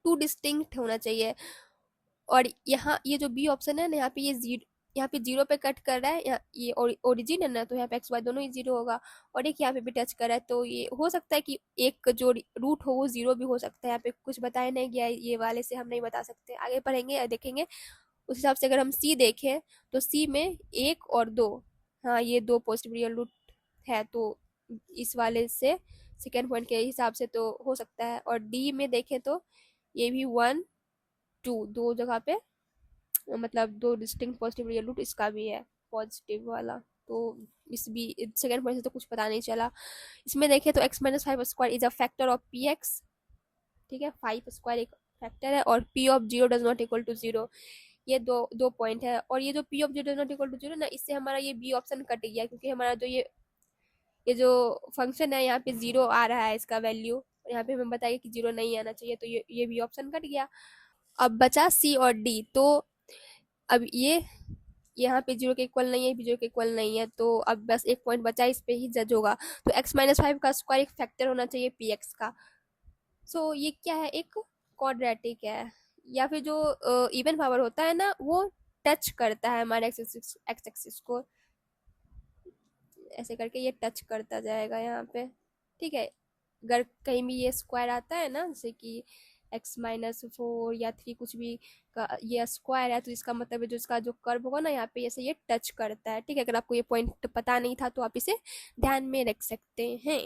2 डिस्टिंक्ट होना चाहिए। और यहाँ ये जो बी ऑप्शन है ना, यहाँ पे ये जीरो, यहाँ पे 0 पे कट कर रहा है, ये ओरिजिन है ना, तो यहाँ पे एक्स वाई दोनों ही 0 होगा। और एक यहाँ पे भी टच कर रहा है, तो ये हो सकता है कि एक जो रूट हो वो 0 भी हो सकता है, यहाँ पे कुछ बताया नहीं गया है, ये वाले से हम नहीं बता सकते, आगे पढ़ेंगे या देखेंगे उस हिसाब से। अगर हम सी देखें तो सी में 1 और 2, हाँ ये 2 पॉजिटिव रियल रूट है, तो इस वाले से सेकेंड पॉइंट के हिसाब से तो हो सकता है। और डी में देखें तो ये भी 1 2, 2 जगह पे, मतलब 2 डिस्टिंक्ट पॉजिटिव रियल रूट इसका भी है पॉजिटिव वाला। तो इस भी सेकेंड पॉइंट से तो कुछ पता नहीं चला। इसमें देखें तो x-5 is a factor of P x, ठीक है 5 एक फैक्टर है, और p of 0 does not equal to 0, ये दो पॉइंट है। और ये जो p of 0 does not equal to 0 ना, इससे हमारा ये बी ऑप्शन कट गया, क्योंकि हमारा जो ये जो फंक्शन है यहाँ पे 0 आ रहा है इसका वैल्यू, यहाँ पे हमें बताइए कि 0 नहीं आना चाहिए, तो ये भी ऑप्शन कट गया। अब बचा सी और डी। तो अब यहाँ पे जीरो के इक्वल नहीं है, भी जीरो के इक्वल नहीं है, तो अब बस एक पॉइंट बचा, इस पे ही जज होगा। तो x-5 का स्क्वायर एक फैक्टर होना चाहिए px का। सो ये क्या है, एक क्वाड्रेटिक है, या फिर जो इवन पावर होता है ना वो टच करता है हमारे एक्स एक्सिस को, ऐसे करके ये टच करता जाएगा यहाँ पे। ठीक है, अगर कहीं भी ये स्क्वायर आता है ना, जैसे कि x-4 या 3 कुछ भी का ये स्क्वायर है, तो इसका मतलब है जो इसका जो कर्व होगा ना यहाँ पे, ऐसे ये टच करता है। ठीक है, अगर आपको ये पॉइंट पता नहीं था तो आप इसे ध्यान में रख सकते हैं।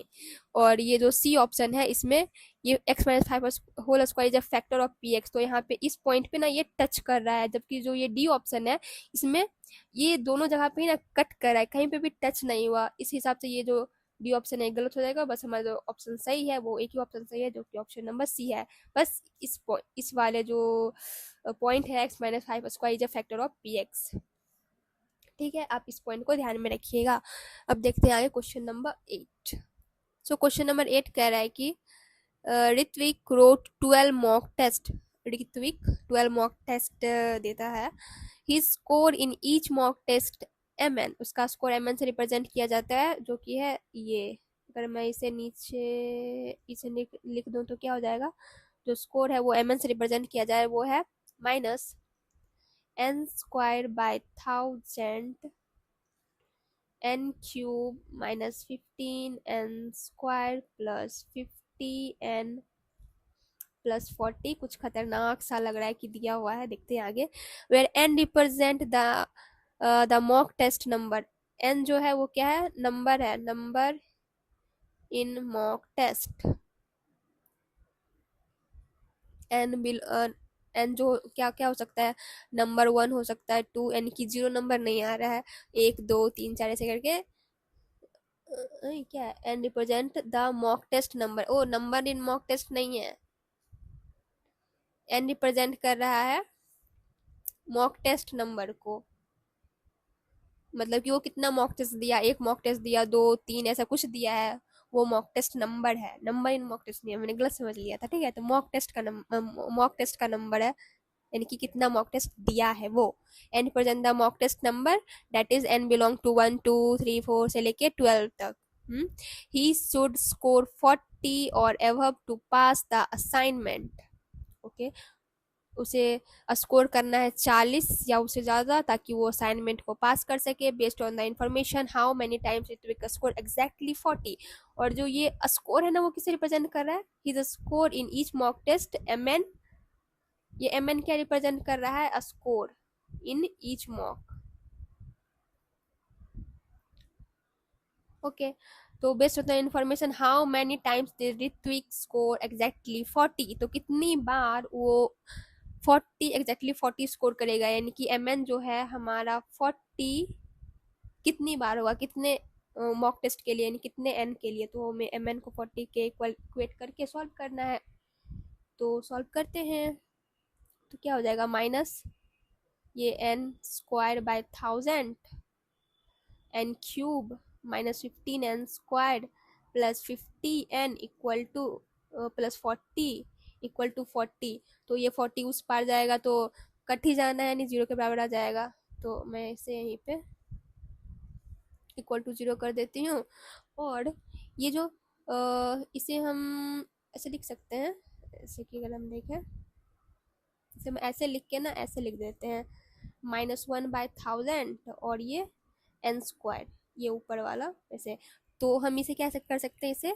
और ये जो सी ऑप्शन है इसमें, ये x-5 whole square is a factor of px, तो यहाँ पे इस पॉइंट पे ना ये टच कर रहा है, जबकि जो ये डी ऑप्शन है इसमें ये दोनों जगह पे ही ना कट कर रहा है, कहीं पे भी टच नहीं हुआ। इस हिसाब से ये जो डी ऑप्शन है गलत हो जाएगा। बस हमारा जो ऑप्शन सही है वो एक ही ऑप्शन सही है, जो कि ऑप्शन नंबर सी है। बस इस वाले जो पॉइंट है x-5 square is a factor of px। ठीक है, आप इस पॉइंट को ध्यान में रखिएगा। अब देखते हैं आगे question number 8। So question number 8 कह रहा है कि Ritvik wrote 12 mock test. Ritvik 12 mock test देता है। He score in each mock test mn, उसका स्कोर mn से रिप्रेजेंट किया जाता है, जो कि है ये। अगर मैं इसे नीचे इसे लिख दूं तो क्या हो जाएगा, जो स्कोर है वो mn से रिप्रेजेंट किया जाए वो है minus n square by 1000 n cube minus 15 n square plus 50 n plus 40। कुछ खतरनाक सा लग रहा है कि दिया हुआ है, देखते हैं आगे। Where n represent the mock test number. n जो है वो क्या है, नंबर है, number in mock test. n बिल n जो क्या क्या हो सकता है, नंबर 1 हो सकता है, 2, n की जीरो नंबर नहीं आ रहा है, 1 2 3 4 ऐसे करके क्या है, n represent the mock test number. ओ, नंबर इन मॉक टेस्ट नहीं है, n रिप्रेजेंट कर रहा है मॉक टेस्ट नंबर को। मतलब कि वो कितना मॉक टेस्ट दिया, एक मॉक टेस्ट दिया, 2 3 ऐसा कुछ दिया है, वो मॉक टेस्ट नंबर है, नंबर इन मॉक टेस्ट नहीं है, मैंने गलत समझ लिया था। ठीक है, तो मॉक टेस्ट का नंबर है, यानी कि कितना मॉक टेस्ट दिया है वो। N present the mock test number, that is n belong to 1 2 3 4 से लेके 12 तक। He should score 40 or above to pass the assignment. Okay, उसे स्कोर करना है 40 या उससे ज़्यादा, ताकि वो असाइनमेंट को पास कर सके। Based on the information how many times it will score exactly 40। और जो ये स्कोर है ना वो किसे रिप्रेजेंट कर रहा है, he the score in each mock test mn। ये mn क्या रिप्रेजेंट कर रहा है, score in each mock. Okay, तो based on the information how many times did Ritvik score exactly 40, तो कितनी बार वो 40 एग्जैक्टली 40 स्कोर करेगा, यानी कि mn जो है हमारा 40 कितनी बार होगा, कितने मॉक टेस्ट के लिए, यानी कितने n के लिए। तो हमें mn को 40 के इक्वल इक्वेट करके सॉल्व करना है, तो सॉल्व करते हैं। तो क्या हो जाएगा, माइनस ये n square by 1000 n cube minus 15 n square plus 50 n equal to plus 40 equal to 40। तो ये 40 उस पार जाएगा तो कट ही जाना है, यानी जीरो के बराबर आ जाएगा। तो मैं इसे यहीं पे इक्वल टू जीरो कर देती हूँ। और ये जो इसे हम ऐसे लिख सकते हैं, ऐसे कि अगर हम देखें, इसे हम ऐसे लिख के ना ऐसे लिख देते हैं, -1/1000 और ये n स्क्वायर, ये ऊपर वाला ऐसे। तो हम इसे क्या कर सकते हैं, इसे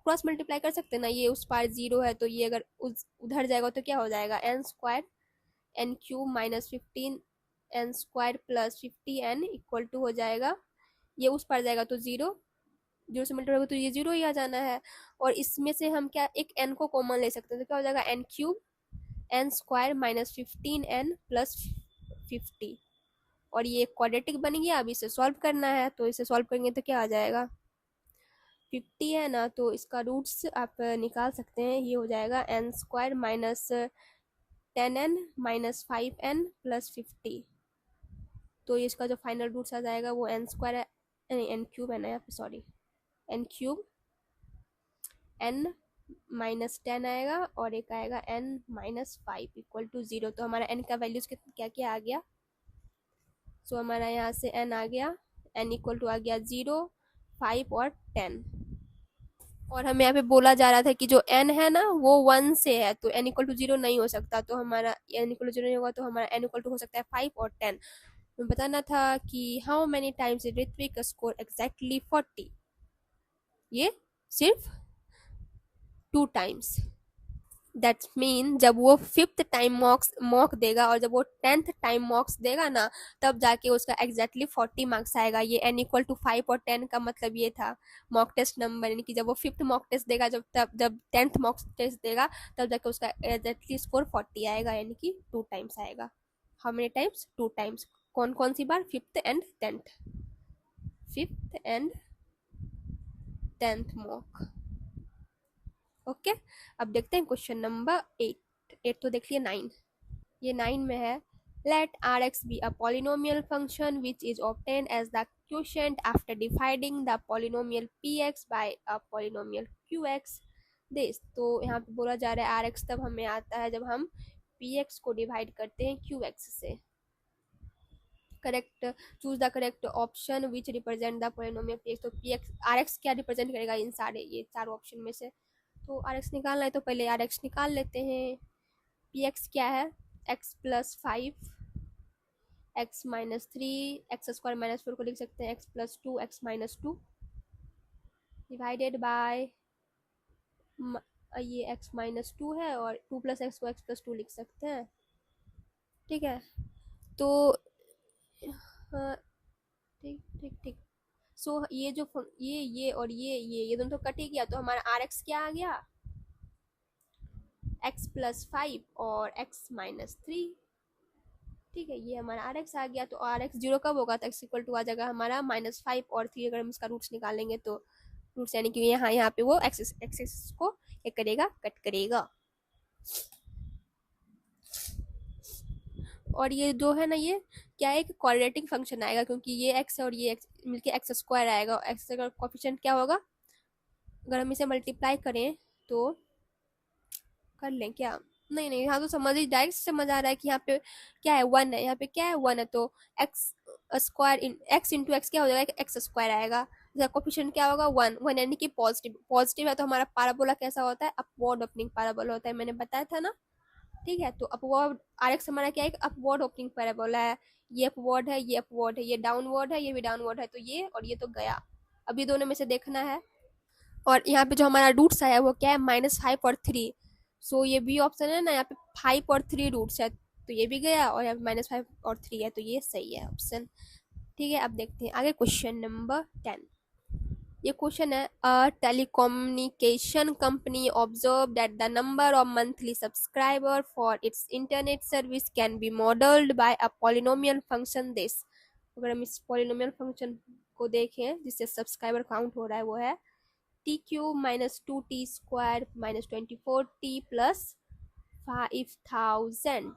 क्रॉस मल्टीप्लाई कर सकते हैं ना, ये उस पार जीरो है तो ये अगर उधर जाएगा तो क्या हो जाएगा, n square n cube minus 15 n square plus 50 n equal to हो जाएगा, ये उस पार जाएगा तो जीरो, जीरो से मल्टीप्लाई होगा तो ये जीरो ही आ जाना है। और इसमें से हम क्या एक n को कॉमन ले सकते हैं, तो क्या हो जाएगा, n cube n square minus 15 n plus 50। और ये क्वाड्रेटिक बन गया। अब इसे सॉल्व करना है, तो इसे सॉल्व करेंगे तो क्या आ जाएगा, 50 है ना, तो इसका रूट्स आप निकाल सकते हैं। ये हो जाएगा n square minus 10n minus 5n plus 50। तो इसका जो फाइनल रूट्स आ जाएगा वो n स्क्वायर है, नहीं n क्यूब है ना यहाँ पे, sorry, n cube n minus 10 आएगा और एक आएगा n माइनस 5 इक्वल टू 0। तो हमारा n का वैल्यूज क्या क्या आ गया, सो हमारा यहाँ से n आ गया, n इक्वल टू आ गया 0, 5 और 10। और हमें यहाँ पे बोला जा रहा था कि जो n है ना वो 1 से है, तो n इक्वल टू 0 नहीं हो सकता, तो हमारा n इक्वल टू 0 नहीं होगा, तो हमारा n इक्वल टू हो सकता है 5 और 10। हमें बताना था कि how many times Ritwik score exactly 40। ये सिर्फ 2 टाइम्स। दैट्स मीन जब वो 5th टाइम मॉक देगा और जब वो 10th टाइम मॉक्स देगा ना, तब जाके उसका एग्जैक्टली 40 मार्क्स आएगा। ये n इक्वल टू 5 और 10 का मतलब ये था मॉक टेस्ट नंबर, यानी कि जब वो 5th मॉक टेस्ट देगा, जब 10th मॉक टेस्ट देगा, तब जाके उसका एग्जैक्टली स्कोर 40 आएगा, यानी कि 2 टाइम्स आएगा। How many times? 2 टाइम्स। कौन कौन सी बार? 5th and 10th। 5th and 10th mock. Okay, अब देखते हैं क्वेश्चन नंबर 8। 8 तो देख लिए, 9। ये 9 में है, let Rx be a polynomial function which is obtained as the quotient after dividing the polynomial Px by a polynomial Qx this। तो यहाँ पे बोला जा रहा है Rx तब हमें आता है जब हम Px को डिवाइड करते हैं Qx से। Correct, choose the correct option which represent the polynomial Px। तो Px Rx क्या रिप्रेजेंट करेगा इन सारे ये चारों ऑप्शन में से? तो Rx निकालना है, तो पहले Rx निकाल लेते हैं। Px क्या है? x plus 5, x minus 3, x square minus 4 को लिख सकते हैं x plus 2, x minus 2 divided by ये x माइनस 2 है, और 2 प्लस एक्स को x प्लस 2 लिख सकते हैं। ठीक है, तो हाँ, ठीक ठीक ठीक। सो ये जो ये और ये दोनों तो कट ही गया, तो हमारा Rx क्या आ गया? x प्लस 5 और x माइनस 3। ठीक है, ये हमारा Rx आ गया। तो Rx 0 कब होगा? तो x इक्वल टू आ जाएगा हमारा -5 और 3। अगर हम इसका रूट्स निकालेंगे तो रूट्स यानी कि यहाँ पे वो एक्सिस को क्या करेगा? कट करेगा। और ये जो है ना, ये क्या है? एक क्वाड्रेटिक फंक्शन आएगा, क्योंकि ये x और ये x मिलके एक्स स्क्वायर आएगा। x का कोफिशिएंट क्या होगा? अगर हम इसे मल्टीप्लाई करें तो कर लें क्या? नहीं नहीं, यहाँ तो समझ ही डायरेक्ट समझ आ रहा है कि यहाँ पे क्या है? 1 है, यहाँ पे क्या है? 1 है, तो एक्स स्क्वायर इन एक्स इंटू एक्स क्या हो जाएगा? एक्स स्क्वायर आएगा। इसका कोफिशिएंट क्या होगा? 1 1, यानी कि पॉजिटिव। पॉजिटिव है तो हमारा पाराबोला कैसा होता है? अपवर्ड ओपनिंग पाराबोला होता है, मैंने बताया था ना। ठीक है, तो अपवर्ड Rx हमारा क्या है? अपवर्ड ओपनिंग पैराबोला है। ये अपवर्ड है, ये अपवर्ड है, ये डाउनवर्ड है, ये भी डाउनवर्ड है, तो ये और ये तो गया। अब ये दोनों में से देखना है। और यहाँ पे जो हमारा रूट्स आया वो क्या है? -5 और 3। सो ये बी ऑप्शन है ना, यहाँ पे 5 और 3 रूट्स है, तो ये भी गया, और यहाँ पे -5 और 3 है, तो ये सही है ऑप्शन। ठीक है, अब देखते हैं आगे क्वेश्चन नंबर 10। ये क्वेश्चन है, a telecommunication company observe that the number of monthly subscriber for its internet service can be modelled by a polynomial function this. अगर हम इस पॉलिनोमियल फंक्शन को देखें जिससे सब्सक्राइबर काउंट हो रहा है, वो है T cube minus 2t square minus 24t plus 5000,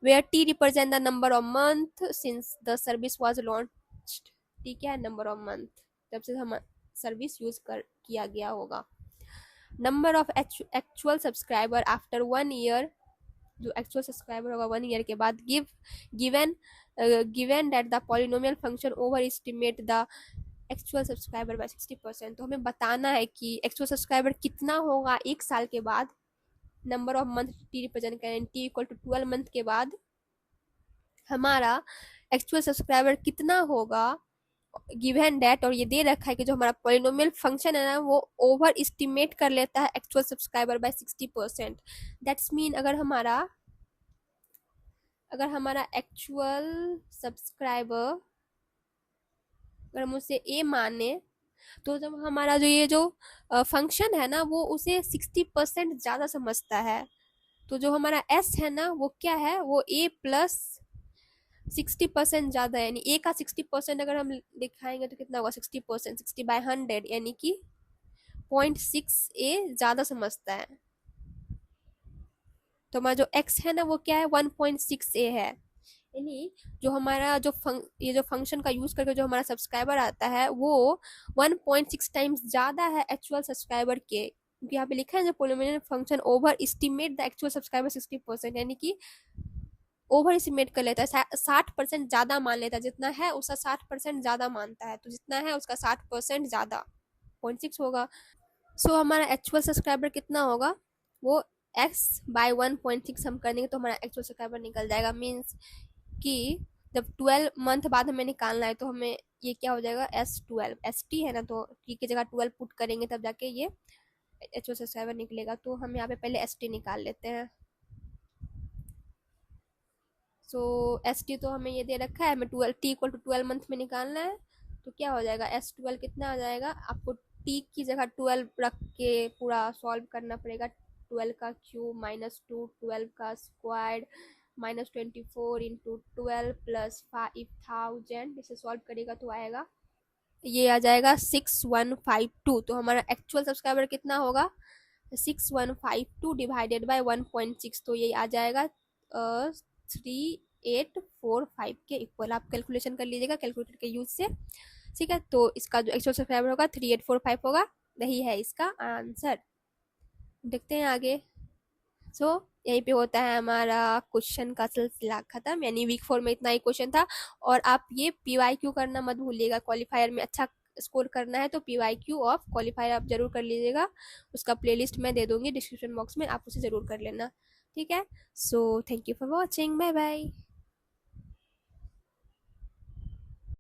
where t represent the number of month since the service was launched। ठीक है, नंबर ऑफ मंथ जब से हम सर्विस यूज किया गया होगा। Number of actual subscriber after 1 year, जो एक्चुअल सब्सक्राइबर होगा 1 ईयर के बाद, given given that the polynomial function over estimate the actual subscriber by 60%। तो हमें बताना है कि एक्चुअल सब्सक्राइबर कितना होगा 1 साल के बाद। Number of month T represent करें, टी इक्वल टू 12 मंथ के बाद हमारा एक्चुअल सब्सक्राइबर कितना होगा गिवन डेट। और ये दे रखा है कि जो हमारा पॉलिनोमियल फंक्शन है ना, वो ओवर एस्टिमेट कर लेता है actual subscriber by 60%। That's mean अगर हमारा एक्चुअल सब्सक्राइबर अगर हम उसे ए माने, तो जब हमारा जो फंक्शन है ना, वो उसे 60% ज़्यादा समझता है। तो जो हमारा एस है ना, वो क्या है? वो ए प्लस 60% ज़्यादा है, यानी ए का 60% अगर हम दिखाएंगे तो कितना होगा? 60%, 60/100, यानी कि 0.6 ए ज़्यादा समझता है। तो हमारा जो एक्स है ना, वो क्या है? 1.6 ए है। यानी जो हमारा ये जो फंक्शन का यूज करके जो हमारा सब्सक्राइबर आता है, वो 1.6 टाइम्स ज्यादा है एक्चुअल सब्सक्राइबर के। क्योंकि यहाँ पे लिखा है जो polynomial function over estimate the actual subscriber 60%, यानी कि ओवर एस्टिमेट कर लेता है, 60% ज़्यादा मान लेता है, जितना है उसका 60% ज़्यादा मानता है, तो जितना है उसका 60% ज़्यादा 0.6 होगा। सो हमारा एक्चुअल सब्सक्राइबर कितना होगा, वो x/1.6 हम कर देंगे तो हमारा एक्चुअल सब्सक्राइबर निकल जाएगा। मीन्स कि जब 12 मंथ बाद हमें निकालना है तो हमें ये क्या हो जाएगा, S12 ST है ना, तो T की जगह 12 पुट करेंगे तब जाके ये एक्चुअल सब्सक्राइबर निकलेगा। तो हम यहाँ पे पहले ST निकाल लेते हैं। सो ST तो हमें ये दे रखा है, हमें 12 T = 12 मंथ में निकालना है। तो क्या हो जाएगा, S12 कितना आ जाएगा, आपको T की जगह 12 रख के पूरा सॉल्व करना पड़ेगा। 12 का क्यूब -2, 12 का स्क्वायर्ड -24 × 12 +5000, इसे सॉल्व करेगा तो आएगा, ये आ जाएगा 6152। तो हमारा एक्चुअल सब्सक्राइबर कितना होगा, 6152 डिवाइडेड बाय 1.6, तो ये आ जाएगा 3845 के इक्वल। आप कैलकुलेशन कर लीजिएगा कैलकुलेटर के यूज से, ठीक है। तो इसका जो एक्चुअल सब्सक्राइबर होगा 3845 होगा, यही है इसका आंसर। देखते हैं आगे। सो यहीं पे होता है हमारा क्वेश्चन का सिलसिला खत्म, यानी वीक 4 में इतना ही क्वेश्चन था। और आप ये PYQ करना मत भूलिएगा, क्वालिफायर में अच्छा स्कोर करना है तो PYQ ऑफ क्वालिफायर आप जरूर कर लीजिएगा। उसका प्लेलिस्ट मैं दे दूंगी डिस्क्रिप्शन बॉक्स में, आप उसे जरूर कर लेना, ठीक है। So thank you for watching, bye bye.